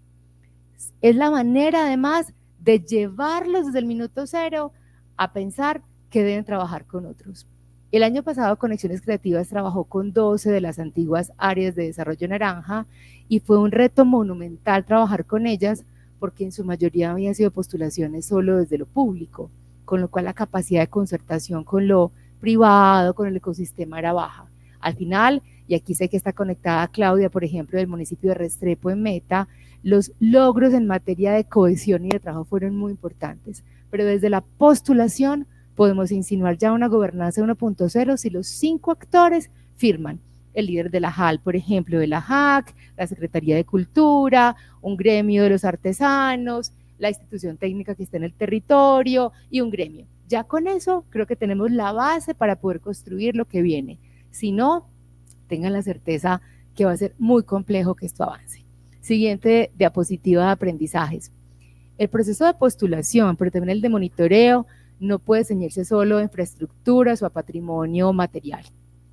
Es la manera además de llevarlos desde el minuto cero a pensar que deben trabajar con otros. El año pasado Conexiones Creativas trabajó con 12 de las antiguas áreas de desarrollo naranja y fue un reto monumental trabajar con ellas porque en su mayoría habían sido postulaciones solo desde lo público, con lo cual la capacidad de concertación con lo privado, con el ecosistema era baja. Al final, y aquí sé que está conectada Claudia, por ejemplo, del municipio de Restrepo en Meta, los logros en materia de cohesión y de trabajo fueron muy importantes, pero desde la postulación podemos insinuar ya una gobernanza 1.0 si los 5 actores firman. El líder de la JAL, por ejemplo, de la JAC, la Secretaría de Cultura, un gremio de los artesanos, la institución técnica que está en el territorio y un gremio. Ya con eso creo que tenemos la base para poder construir lo que viene. Si no, tengan la certeza que va a ser muy complejo que esto avance. Siguiente diapositiva de aprendizajes. El proceso de postulación, pero también el de monitoreo, no puede ceñirse solo a infraestructuras o a patrimonio material.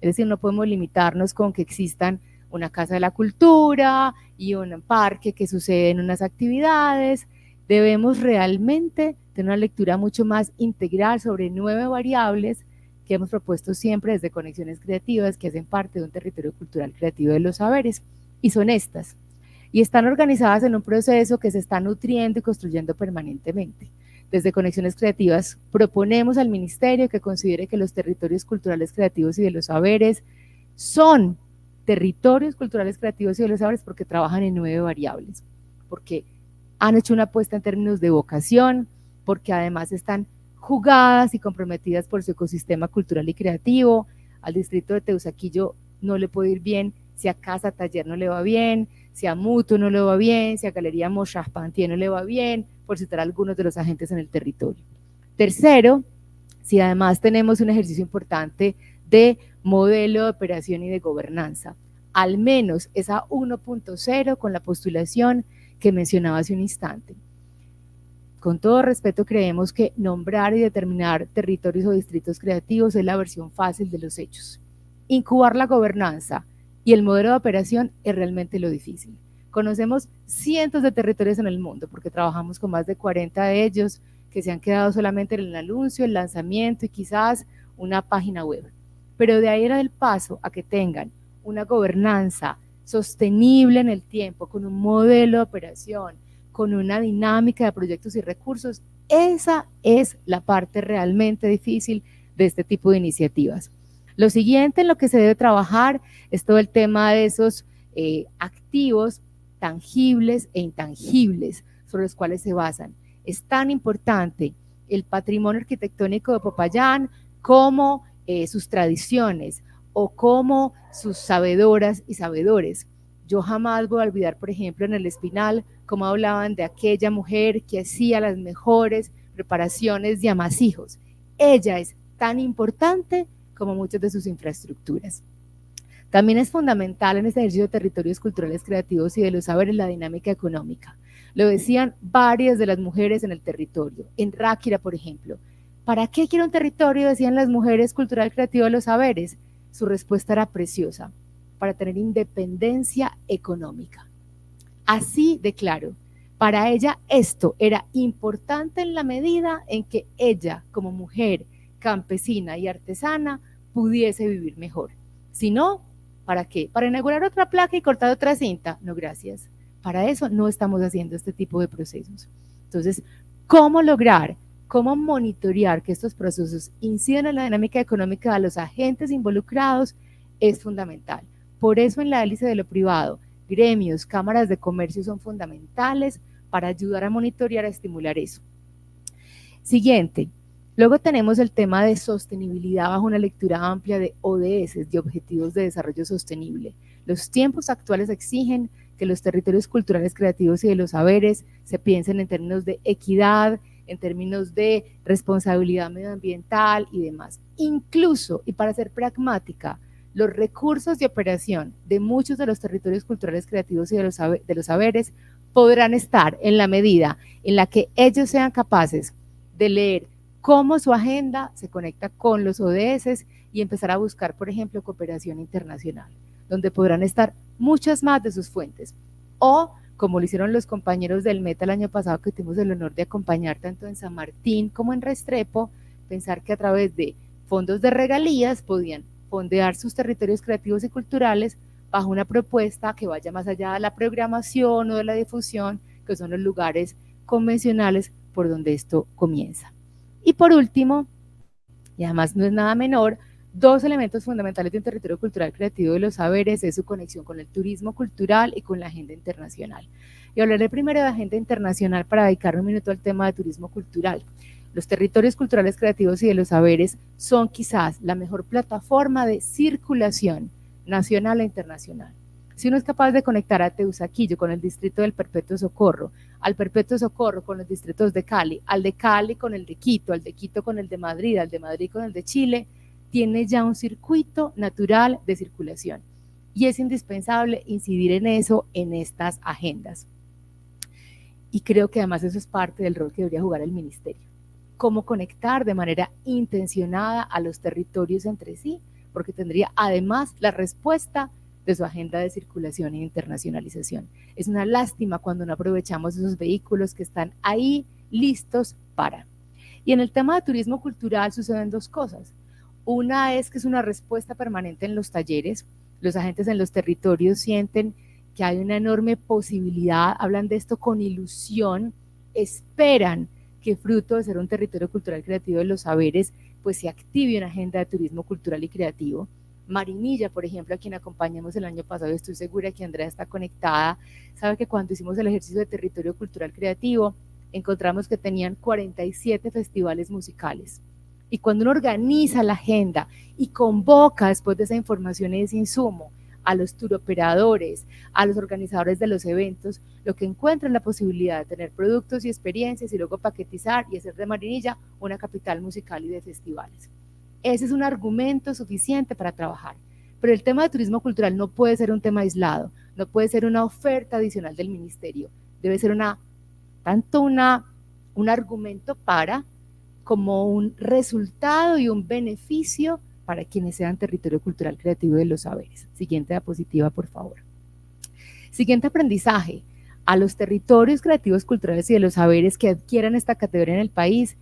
Es decir, no podemos limitarnos con que existan una casa de la cultura y un parque que suceden unas actividades. Debemos realmente tener una lectura mucho más integral sobre 9 variables que hemos propuesto siempre desde Conexiones Creativas, que hacen parte de un territorio cultural creativo de los saberes, y son estas. Y están organizadas en un proceso que se está nutriendo y construyendo permanentemente. Desde Conexiones Creativas proponemos al Ministerio que considere que los territorios culturales creativos y de los saberes son territorios culturales creativos y de los saberes porque trabajan en 9 variables, porque han hecho una apuesta en términos de vocación, porque además están jugadas y comprometidas por su ecosistema cultural y creativo. Al distrito de Teusaquillo no le puede ir bien si a Casa Taller no le va bien, si a Mutuo no le va bien, si a Galería Montchampantier no le va bien, por citar algunos de los agentes en el territorio. Tercero, si además tenemos un ejercicio importante de modelo de operación y de gobernanza, al menos esa 1.0 con la postulación que mencionaba hace un instante. Con todo respeto, creemos que nombrar y determinar territorios o distritos creativos es la versión fácil de los hechos. Incubar la gobernanza y el modelo de operación es realmente lo difícil. Conocemos cientos de territorios en el mundo porque trabajamos con más de 40 de ellos que se han quedado solamente en el anuncio, el lanzamiento y quizás una página web. Pero de ahí era el paso a que tengan una gobernanza sostenible en el tiempo, con un modelo de operación, con una dinámica de proyectos y recursos. Esa es la parte realmente difícil de este tipo de iniciativas. Lo siguiente en lo que se debe trabajar es todo el tema de esos activos tangibles e intangibles sobre los cuales se basan. Es tan importante el patrimonio arquitectónico de Popayán como sus tradiciones o como sus sabedoras y sabedores. Yo jamás voy a olvidar, por ejemplo, en el Espinal, cómo hablaban de aquella mujer que hacía las mejores preparaciones de amasijos. Ella es tan importante como muchas de sus infraestructuras. También es fundamental en este ejercicio de territorios culturales creativos y de los saberes la dinámica económica. Lo decían varias de las mujeres en el territorio. En Ráquira, por ejemplo, ¿para qué quiero un territorio?, decían las mujeres cultural creativo de los saberes. Su respuesta era preciosa: para tener independencia económica. Así de claro. Para ella esto era importante en la medida en que ella, como mujer campesina y artesana, pudiese vivir mejor. Si no, ¿para qué? ¿Para inaugurar otra placa y cortar otra cinta? No, gracias. Para eso no estamos haciendo este tipo de procesos. Entonces, ¿cómo lograr, cómo monitorear que estos procesos incidan en la dinámica económica de los agentes involucrados? Es fundamental. Por eso en la hélice de lo privado, gremios, cámaras de comercio son fundamentales para ayudar a monitorear, a estimular eso. Siguiente. Luego tenemos el tema de sostenibilidad bajo una lectura amplia de ODS, de Objetivos de Desarrollo Sostenible. Los tiempos actuales exigen que los territorios culturales creativos y de los saberes se piensen en términos de equidad, en términos de responsabilidad medioambiental y demás. Incluso, y para ser pragmática, los recursos de operación de muchos de los territorios culturales creativos y de los saberes podrán estar en la medida en la que ellos sean capaces de leer cómo su agenda se conecta con los ODS y empezar a buscar, por ejemplo, cooperación internacional, donde podrán estar muchas más de sus fuentes. O, como lo hicieron los compañeros del META el año pasado, que tuvimos el honor de acompañar tanto en San Martín como en Restrepo, pensar que a través de fondos de regalías podían fondear sus territorios creativos y culturales bajo una propuesta que vaya más allá de la programación o de la difusión, que son los lugares convencionales por donde esto comienza. Y por último, y además no es nada menor, dos elementos fundamentales de un territorio cultural creativo de los saberes es su conexión con el turismo cultural y con la agenda internacional. Y hablaré primero de agenda internacional para dedicar un minuto al tema de turismo cultural. Los territorios culturales creativos y de los saberes son quizás la mejor plataforma de circulación nacional e internacional. Si uno es capaz de conectar a Teusaquillo con el distrito del Perpetuo Socorro, al Perpetuo Socorro con los distritos de Cali, al de Cali con el de Quito, al de Quito con el de Madrid, al de Madrid con el de Chile, tiene ya un circuito natural de circulación. Y es indispensable incidir en eso en estas agendas. Y creo que además eso es parte del rol que debería jugar el ministerio. Cómo conectar de manera intencionada a los territorios entre sí, porque tendría además la respuesta de su agenda de circulación e internacionalización. Es una lástima cuando no aprovechamos esos vehículos que están ahí listos para. Y en el tema de turismo cultural suceden dos cosas. Una es que es una respuesta permanente en los talleres. Los agentes en los territorios sienten que hay una enorme posibilidad, hablan de esto con ilusión, esperan que fruto de ser un territorio cultural creativo de los saberes, pues se active una agenda de turismo cultural y creativo. Marinilla, por ejemplo, a quien acompañamos el año pasado, estoy segura que Andrea está conectada, sabe que cuando hicimos el ejercicio de territorio cultural creativo, encontramos que tenían 47 festivales musicales. Y cuando uno organiza la agenda y convoca después de esa información y ese insumo a los turoperadores, a los organizadores de los eventos, lo que encuentran la posibilidad de tener productos y experiencias y luego paquetizar y hacer de Marinilla una capital musical y de festivales. Ese es un argumento suficiente para trabajar. Pero el tema de turismo cultural no puede ser un tema aislado, no puede ser una oferta adicional del ministerio, debe ser tanto un argumento para, como un resultado y un beneficio para quienes sean territorio cultural creativo de los saberes. Siguiente diapositiva, por favor. Siguiente aprendizaje. A los territorios creativos culturales y de los saberes que adquieran esta categoría en el país,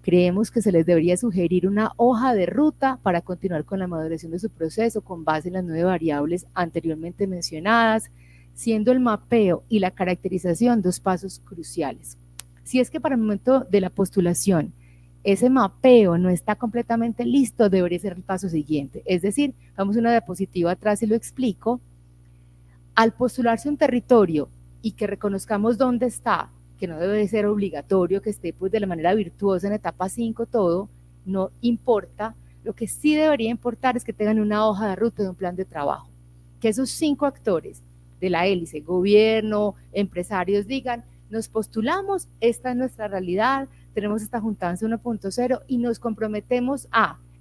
creemos que se les debería sugerir una hoja de ruta para continuar con la maduración de su proceso con base en las 9 variables anteriormente mencionadas, siendo el mapeo y la caracterización 2 pasos cruciales. Si es que para el momento de la postulación ese mapeo no está completamente listo, debería ser el paso siguiente. Es decir, vamos a una diapositiva atrás y lo explico. Al postularse un territorio y que reconozcamos dónde está, que no debe ser obligatorio que esté pues de la manera virtuosa en etapa 5 todo, no importa. Lo que sí debería importar es que tengan una hoja de ruta de un plan de trabajo, que esos 5 actores de la hélice, gobierno, empresarios, digan, nos postulamos, esta es nuestra realidad, tenemos esta juntanza 1.0 y nos comprometemos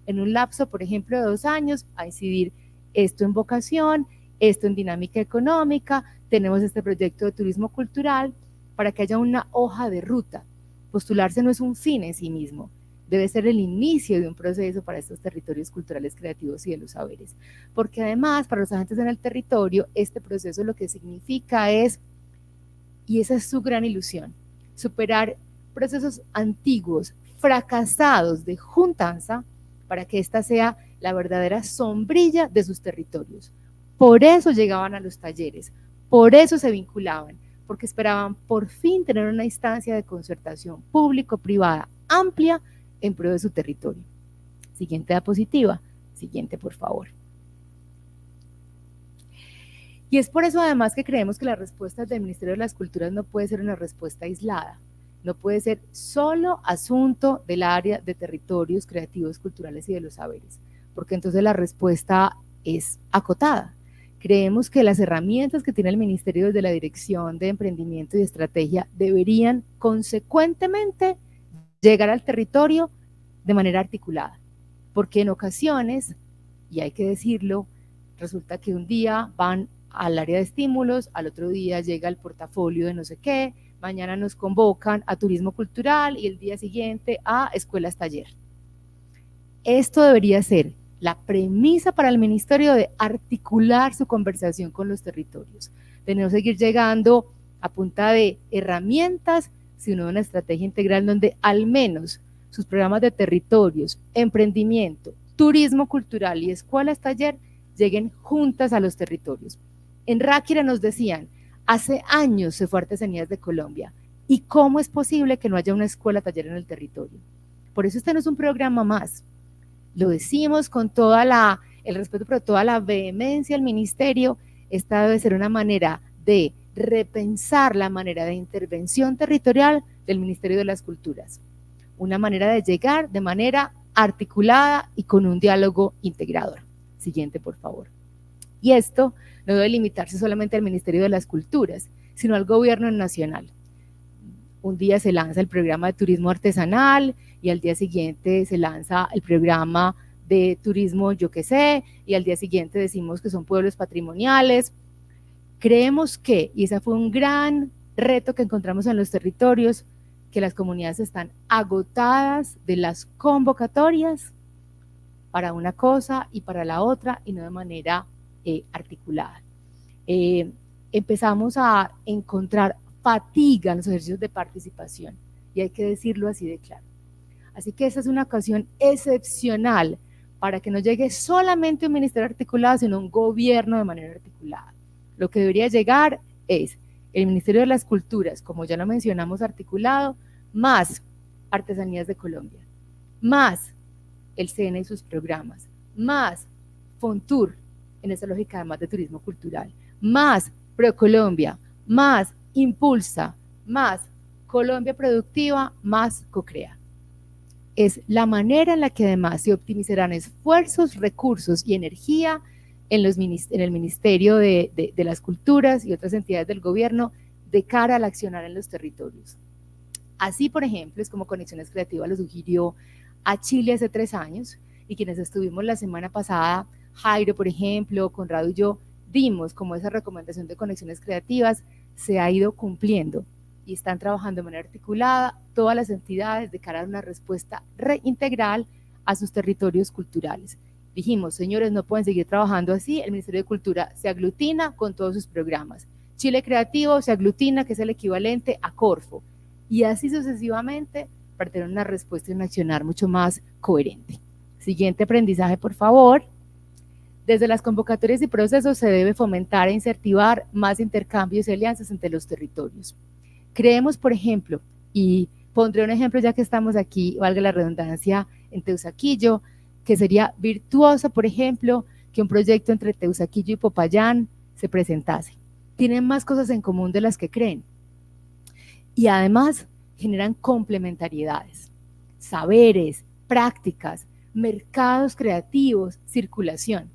en un lapso, por ejemplo, de 2 años, a incidir esto en vocación, esto en dinámica económica, tenemos este proyecto de turismo cultural, para que haya una hoja de ruta. Postularse no es un fin en sí mismo, debe ser el inicio de un proceso para estos territorios culturales creativos y de los saberes, porque además para los agentes en el territorio este proceso lo que significa es, y esa es su gran ilusión, superar procesos antiguos, fracasados de juntanza, para que esta sea la verdadera sombrilla de sus territorios. Por eso llegaban a los talleres, por eso se vinculaban, porque esperaban por fin tener una instancia de concertación público-privada amplia en pro de su territorio. Siguiente diapositiva, siguiente por favor. Y es por eso además que creemos que las respuestas del Ministerio de las Culturas no puede ser una respuesta aislada, no puede ser solo asunto del área de territorios creativos, culturales y de los saberes, porque entonces la respuesta es acotada. Creemos que las herramientas que tiene el Ministerio desde la Dirección de Emprendimiento y Estrategia deberían consecuentemente llegar al territorio de manera articulada, porque en ocasiones, y hay que decirlo, resulta que un día van al área de estímulos, al otro día llega el portafolio de no sé qué, mañana nos convocan a turismo cultural y el día siguiente a escuelas taller. Esto debería ser la premisa para el ministerio de articular su conversación con los territorios, de no seguir llegando a punta de herramientas, sino una estrategia integral donde al menos sus programas de territorios, emprendimiento, turismo cultural y escuelas taller lleguen juntas a los territorios. En Ráquira nos decían, hace años se fue Artesanías de Colombia, ¿y cómo es posible que no haya una escuela taller en el territorio? Por eso este no es un programa más. Lo decimos con todo el respeto, pero toda la vehemencia al ministerio. Esta debe ser una manera de repensar la manera de intervención territorial del Ministerio de las Culturas, una manera de llegar de manera articulada y con un diálogo integrador. Siguiente, por favor. Y esto no debe limitarse solamente al Ministerio de las Culturas, sino al gobierno nacional. Un día se lanza el programa de turismo artesanal y al día siguiente se lanza el programa de turismo yo qué sé, y al día siguiente decimos que son pueblos patrimoniales. Creemos que, y ese fue un gran reto que encontramos en los territorios, que las comunidades están agotadas de las convocatorias para una cosa y para la otra y no de manera articulada. Empezamos a encontrar fatiga en los ejercicios de participación y hay que decirlo así de claro. Así que esta es una ocasión excepcional para que no llegue solamente un ministerio articulado, sino un gobierno de manera articulada. Lo que debería llegar es el Ministerio de las Culturas, como ya lo mencionamos, articulado, más Artesanías de Colombia, más el SENA y sus programas, más Fontur, en esa lógica además de turismo cultural, más ProColombia, más Impulsa, más Colombia Productiva, más CoCrea. Es la manera en la que además se optimizarán esfuerzos, recursos y energía en el Ministerio de las Culturas y otras entidades del gobierno de cara al accionar en los territorios. Así, por ejemplo, es como Conexiones Creativas lo sugirió a Chile hace 3 años, y quienes estuvimos la semana pasada, Jairo, por ejemplo, Conrado y yo, vimos como esa recomendación de Conexiones Creativas se ha ido cumpliendo y están trabajando de manera articulada todas las entidades de cara a una respuesta reintegral a sus territorios culturales. Dijimos, señores, no pueden seguir trabajando así, el Ministerio de Cultura se aglutina con todos sus programas. Chile Creativo se aglutina, que es el equivalente a Corfo, y así sucesivamente para tener una respuesta y un accionar mucho más coherente. Siguiente aprendizaje, por favor. Desde las convocatorias y procesos se debe fomentar e incentivar más intercambios y alianzas entre los territorios. Creemos, por ejemplo, y pondré un ejemplo ya que estamos aquí, valga la redundancia, en Teusaquillo, que sería virtuoso, por ejemplo, que un proyecto entre Teusaquillo y Popayán se presentase. Tienen más cosas en común de las que creen. Y además generan complementariedades, saberes, prácticas, mercados creativos, circulación.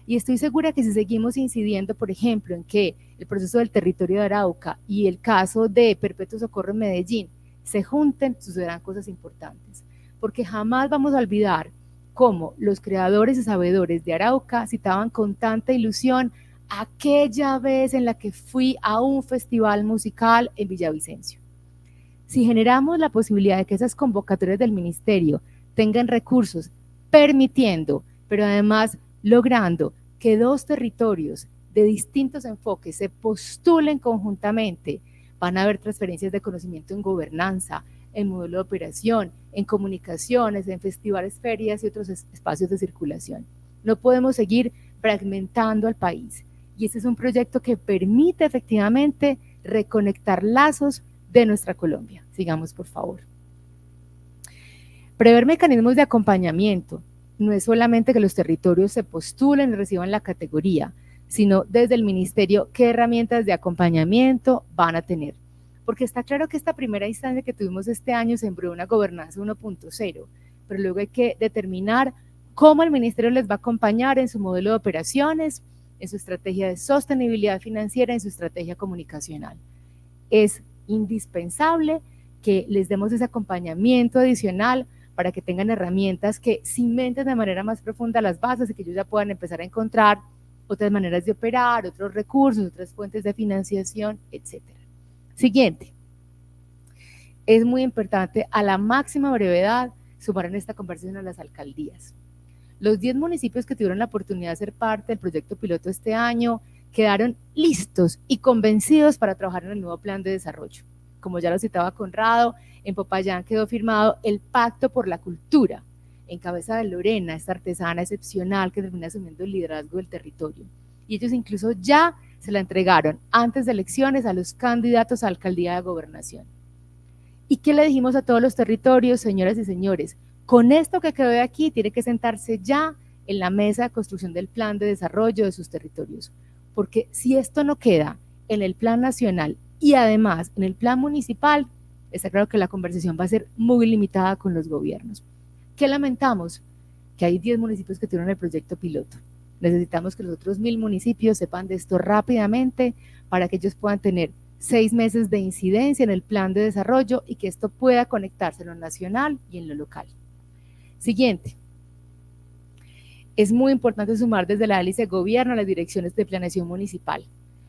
Y estoy segura que si seguimos incidiendo, por ejemplo, en que el proceso del territorio de Arauca y el caso de Perpetuo Socorro en Medellín se junten, sucederán cosas importantes. Porque jamás vamos a olvidar cómo los creadores y sabedores de Arauca citaban con tanta ilusión aquella vez en la que fui a un festival musical en Villavicencio. Si generamos la posibilidad de que esas convocatorias del ministerio tengan recursos, permitiendo, pero además logrando que 2 territorios de distintos enfoques se postulen conjuntamente, van a haber transferencias de conocimiento en gobernanza, en modelo de operación, en comunicaciones, en festivales, ferias y otros espacios de circulación. No podemos seguir fragmentando al país. Y este es un proyecto que permite efectivamente reconectar lazos de nuestra Colombia. Sigamos, por favor. Prever mecanismos de acompañamiento. No es solamente que los territorios se postulen y reciban la categoría, sino desde el ministerio qué herramientas de acompañamiento van a tener. Porque está claro que esta primera instancia que tuvimos este año sembró una gobernanza 1.0, pero luego hay que determinar cómo el ministerio les va a acompañar en su modelo de operaciones, en su estrategia de sostenibilidad financiera, en su estrategia comunicacional. Es indispensable que les demos ese acompañamiento adicional para que tengan herramientas que cimenten de manera más profunda las bases y que ellos ya puedan empezar a encontrar otras maneras de operar, otros recursos, otras fuentes de financiación, etc. Siguiente. Es muy importante a la máxima brevedad sumar en esta conversación a las alcaldías. Los 10 municipios que tuvieron la oportunidad de ser parte del proyecto piloto este año quedaron listos y convencidos para trabajar en el nuevo plan de desarrollo. Como ya lo citaba Conrado, en Popayán quedó firmado el Pacto por la Cultura, en cabeza de Lorena, esta artesana excepcional que termina asumiendo el liderazgo del territorio. Y ellos incluso ya se la entregaron antes de elecciones a los candidatos a alcaldía de gobernación. ¿Y qué le dijimos a todos los territorios, señoras y señores? Con esto que quedó de aquí, tiene que sentarse ya en la mesa de construcción del plan de desarrollo de sus territorios. Porque si esto no queda en el plan nacional y además en el plan municipal, está claro que la conversación va a ser muy limitada con los gobiernos. ¿Qué lamentamos? Que hay 10 municipios que tuvieron el proyecto piloto. Necesitamos que los otros 1000 municipios sepan de esto rápidamente para que ellos puedan tener 6 meses de incidencia en el plan de desarrollo y que esto pueda conectarse en lo nacional y en lo local. Siguiente. Es muy importante sumar desde la hélice de gobierno a las direcciones de planeación municipal.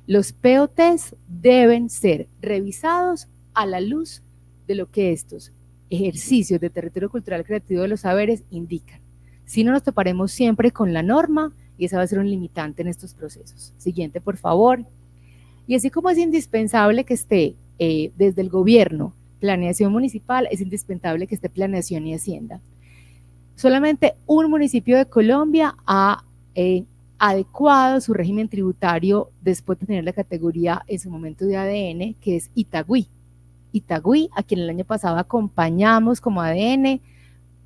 Los POTs deben ser revisados a la luz de lo que estos ejercicios de territorio cultural creativo de los saberes indican. Si no, nos toparemos siempre con la norma y esa va a ser un limitante en estos procesos. Siguiente, por favor. Y así como es indispensable que esté desde el gobierno planeación municipal, es indispensable que esté planeación y hacienda. Solamente un municipio de Colombia ha adecuado su régimen tributario después de tener la categoría en su momento de ADN, que es Itagüí. Itagüí, a quien el año pasado acompañamos como ADN,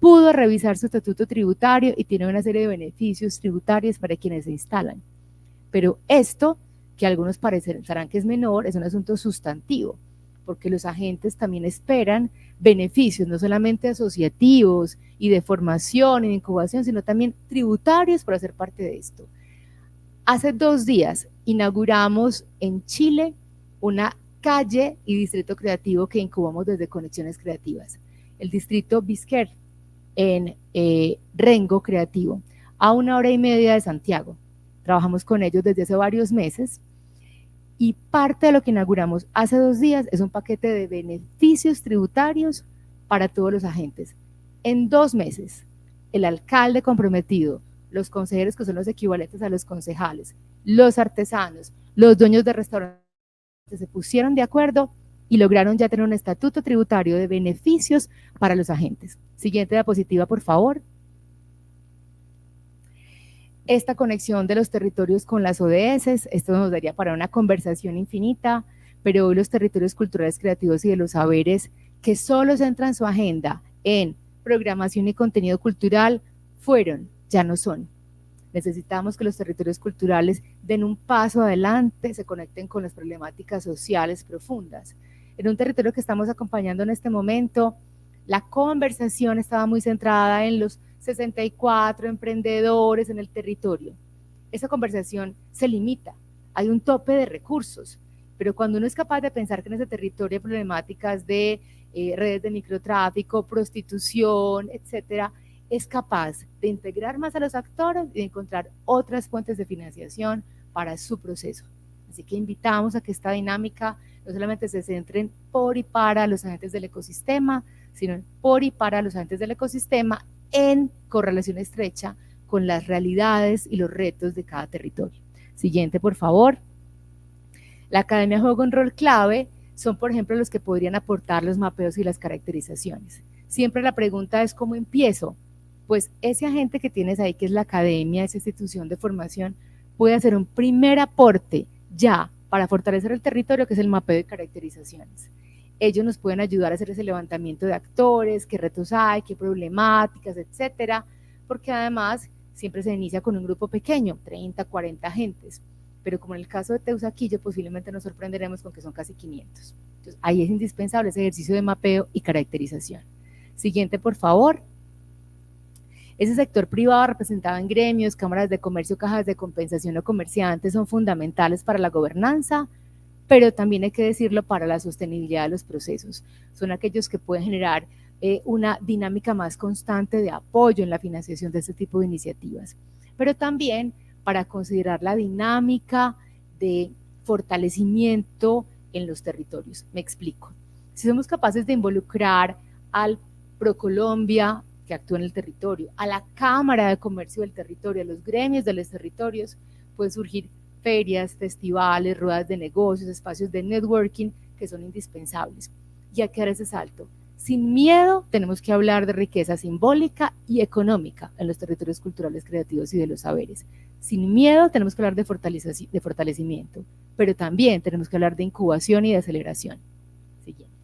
pudo revisar su estatuto tributario y tiene una serie de beneficios tributarios para quienes se instalan. Pero esto, que a algunos parecerán que es menor, es un asunto sustantivo, porque los agentes también esperan beneficios, no solamente asociativos y de formación y de incubación, sino también tributarios por hacer parte de esto. Hace 2 días inauguramos en Chile una calle y distrito creativo que incubamos desde Conexiones Creativas, el distrito Bisquer en Rengo Creativo, a 1 hora y media de Santiago. Trabajamos con ellos desde hace varios meses y parte de lo que inauguramos hace 2 días es un paquete de beneficios tributarios para todos los agentes. En 2 meses, el alcalde comprometido, los consejeros que son los equivalentes a los concejales, los artesanos, los dueños de restaurantes se pusieron de acuerdo y lograron ya tener un estatuto tributario de beneficios para los agentes. Siguiente diapositiva, por favor. Esta conexión de los territorios con las ODS, esto nos daría para una conversación infinita, pero hoy los territorios culturales creativos y de los saberes que solo centran su agenda en programación y contenido cultural fueron, ya no son. Necesitamos que los territorios culturales den un paso adelante, se conecten con las problemáticas sociales profundas. En un territorio que estamos acompañando en este momento, la conversación estaba muy centrada en los 64 emprendedores en el territorio. Esa conversación se limita, hay un tope de recursos, pero cuando uno es capaz de pensar que en ese territorio hay problemáticas de redes de microtráfico, prostitución, etcétera, es capaz de integrar más a los actores y de encontrar otras fuentes de financiación para su proceso. Así que invitamos a que esta dinámica no solamente se centre por y para los agentes del ecosistema, sino por y para los agentes del ecosistema en correlación estrecha con las realidades y los retos de cada territorio. Siguiente, por favor. La academia juega un rol clave, son por ejemplo los que podrían aportar los mapeos y las caracterizaciones. Siempre la pregunta es ¿cómo empiezo? Pues ese agente que tienes ahí, que es la academia, esa institución de formación, puede hacer un primer aporte ya para fortalecer el territorio, que es el mapeo de caracterizaciones. Ellos nos pueden ayudar a hacer ese levantamiento de actores, qué retos hay, qué problemáticas, etcétera, porque además siempre se inicia con un grupo pequeño, 30, 40 agentes, pero como en el caso de Teusaquillo, posiblemente nos sorprenderemos con que son casi 500. Entonces, ahí es indispensable ese ejercicio de mapeo y caracterización. Siguiente, por favor. Ese sector privado representado en gremios, cámaras de comercio, cajas de compensación o comerciantes son fundamentales para la gobernanza, pero también hay que decirlo para la sostenibilidad de los procesos. Son aquellos que pueden generar una dinámica más constante de apoyo en la financiación de este tipo de iniciativas, pero también para considerar la dinámica de fortalecimiento en los territorios. Me explico. Si somos capaces de involucrar al ProColombia, que actúa en el territorio, a la Cámara de Comercio del territorio, a los gremios de los territorios, pueden surgir ferias, festivales, ruedas de negocios, espacios de networking que son indispensables. Y hay que dar ese salto. Sin miedo tenemos que hablar de riqueza simbólica y económica en los territorios culturales, creativos y de los saberes. Sin miedo tenemos que hablar de fortalecimiento, pero también tenemos que hablar de incubación y de aceleración. Siguiente.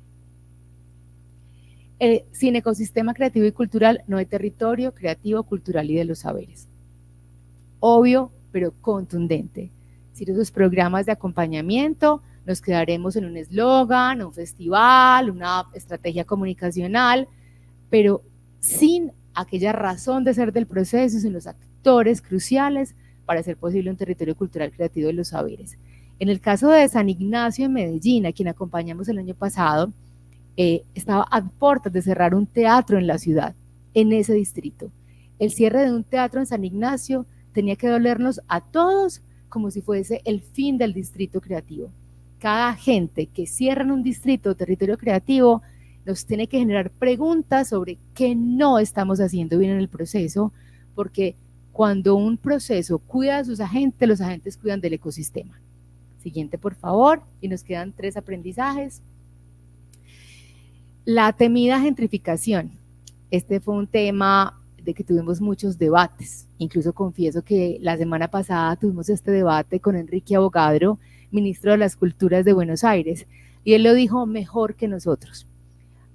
Sin ecosistema creativo y cultural no hay territorio creativo, cultural y de los saberes. Obvio, pero contundente. Sin esos programas de acompañamiento, nos quedaremos en un eslogan, un festival, una estrategia comunicacional, pero sin aquella razón de ser del proceso, sin los actores cruciales para hacer posible un territorio cultural creativo de los saberes. En el caso de San Ignacio en Medellín, a quien acompañamos el año pasado, estaba a puertas de cerrar un teatro en la ciudad, en ese distrito. El cierre de un teatro en San Ignacio tenía que dolernos a todos como si fuese el fin del distrito creativo. Cada agente que cierra en un distrito o territorio creativo nos tiene que generar preguntas sobre qué no estamos haciendo bien en el proceso, porque cuando un proceso cuida a sus agentes, los agentes cuidan del ecosistema. Siguiente, por favor, y nos quedan 3 aprendizajes. La temida gentrificación. Este fue un tema de que tuvimos muchos debates. Incluso confieso que la semana pasada tuvimos este debate con Enrique Abogadro, ministro de las Culturas de Buenos Aires, y él lo dijo mejor que nosotros.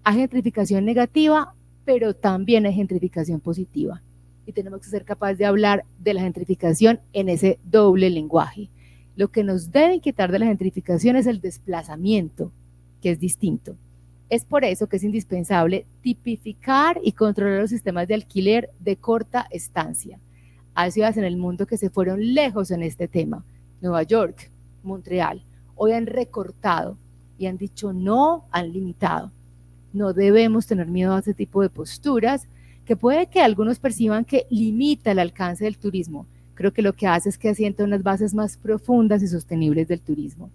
Hay gentrificación negativa, pero también hay gentrificación positiva. Y tenemos que ser capaces de hablar de la gentrificación en ese doble lenguaje. Lo que nos debe inquietar de la gentrificación es el desplazamiento, que es distinto. Es por eso que es indispensable tipificar y controlar los sistemas de alquiler de corta estancia. Hay ciudades en el mundo que se fueron lejos en este tema, Nueva York, Montreal, hoy han recortado y han dicho no, han limitado. No debemos tener miedo a ese tipo de posturas, que puede que algunos perciban que limita el alcance del turismo. Creo que lo que hace es que asienta unas bases más profundas y sostenibles del turismo.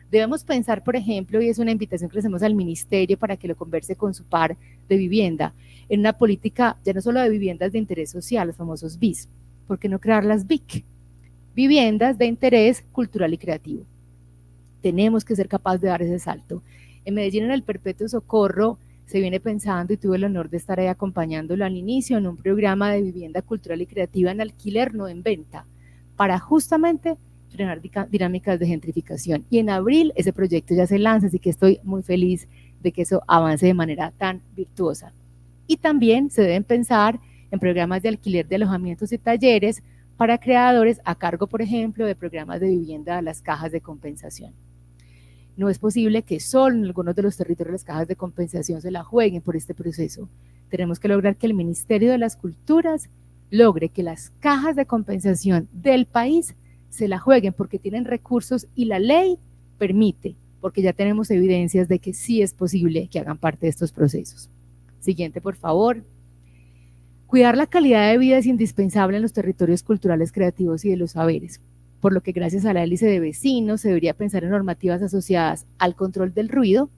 Debemos pensar, por ejemplo, y es una invitación que le hacemos al ministerio para que lo converse con su par de vivienda, en una política ya no solo de viviendas de interés social, los famosos BIS, ¿por qué no crear las BIC? Viviendas de interés cultural y creativo. Tenemos que ser capaces de dar ese salto. En Medellín, en el Perpetuo Socorro, se viene pensando, y tuve el honor de estar ahí acompañándolo al inicio, en un programa de vivienda cultural y creativa en alquiler, no en venta, para justamente frenar dinámicas de gentrificación. Y en abril ese proyecto ya se lanza, así que estoy muy feliz de que eso avance de manera tan virtuosa. Y también se deben pensar en programas de alquiler de alojamientos y talleres para creadores a cargo, por ejemplo, de programas de vivienda a las cajas de compensación. No es posible que solo en algunos de los territorios las cajas de compensación se la jueguen por este proceso. Tenemos que lograr que el Ministerio de las Culturas logre que las cajas de compensación del país se la jueguen porque tienen recursos y la ley permite, porque ya tenemos evidencias de que sí es posible que hagan parte de estos procesos. Siguiente, por favor. Cuidar la calidad de vida es indispensable en los territorios culturales, creativos y de los saberes, por lo que gracias a la hélice de vecinos se debería pensar en normativas asociadas al control del ruido.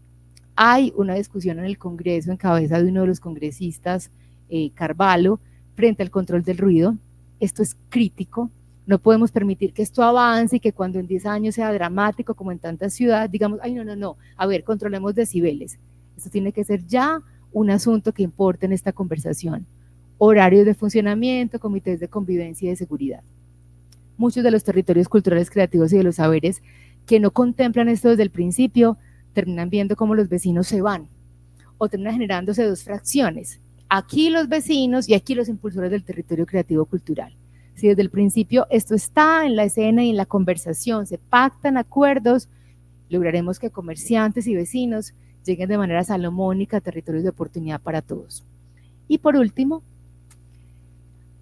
Hay una discusión en el Congreso en cabeza de uno de los congresistas, Carvalho, frente al control del ruido. Esto es crítico. No podemos permitir que esto avance y que cuando en 10 años sea dramático como en tantas ciudades, digamos, ay, no, a ver, controlemos decibeles. Esto tiene que ser ya un asunto que importe en esta conversación. Horarios de funcionamiento, comités de convivencia y de seguridad. Muchos de los territorios culturales, creativos y de los saberes que no contemplan esto desde el principio, terminan viendo cómo los vecinos se van, o terminan generándose dos fracciones. Aquí los vecinos y aquí los impulsores del territorio creativo cultural. Si desde el principio esto está en la escena y en la conversación, se pactan acuerdos, lograremos que comerciantes y vecinos lleguen de manera salomónica a territorios de oportunidad para todos. Y por último,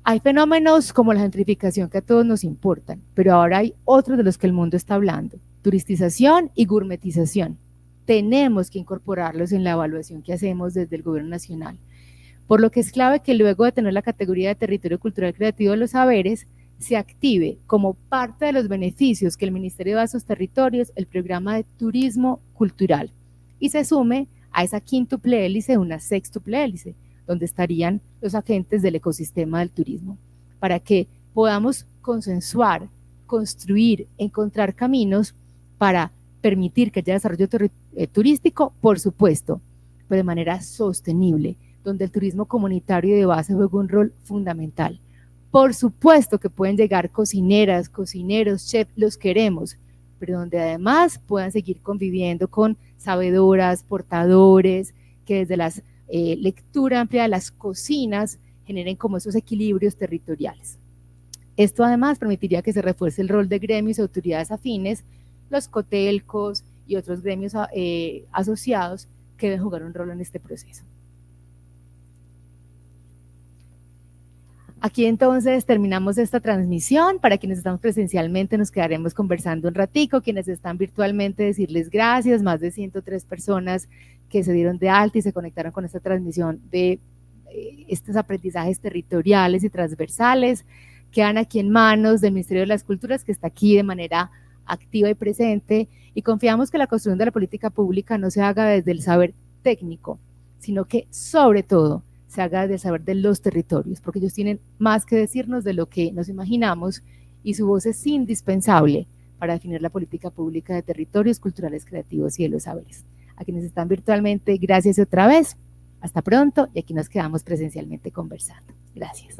hay fenómenos como la gentrificación que a todos nos importan, pero ahora hay otros de los que el mundo está hablando, turistización y gourmetización. Tenemos que incorporarlos en la evaluación que hacemos desde el gobierno nacional, por lo que es clave que luego de tener la categoría de territorio cultural creativo de los saberes, se active como parte de los beneficios que el Ministerio da a esos territorios el programa de turismo cultural y se sume a esa quíntuple hélice una sextuple hélice, donde estarían los agentes del ecosistema del turismo, para que podamos consensuar, construir, encontrar caminos para permitir que haya desarrollo turístico, por supuesto, pero de manera sostenible, donde el turismo comunitario de base juega un rol fundamental. Por supuesto que pueden llegar cocineras, cocineros, chefs, los queremos, pero donde además puedan seguir conviviendo con sabedoras, portadores, que desde la lectura amplia de las cocinas generen como esos equilibrios territoriales. Esto además permitiría que se refuerce el rol de gremios y autoridades afines, los cotelcos y otros gremios asociados que deben jugar un rol en este proceso. Aquí entonces terminamos esta transmisión. Para quienes estamos presencialmente nos quedaremos conversando un ratico, quienes están virtualmente decirles gracias, más de 103 personas que se dieron de alta y se conectaron con esta transmisión de estos aprendizajes territoriales y transversales, quedan aquí en manos del Ministerio de las Culturas, que está aquí de manera activa y presente, y confiamos que la construcción de la política pública no se haga desde el saber técnico, sino que sobre todo se haga desde el saber de los territorios, porque ellos tienen más que decirnos de lo que nos imaginamos y su voz es indispensable para definir la política pública de territorios culturales, creativos y de los saberes. A quienes están virtualmente, gracias otra vez, hasta pronto y aquí nos quedamos presencialmente conversando. Gracias.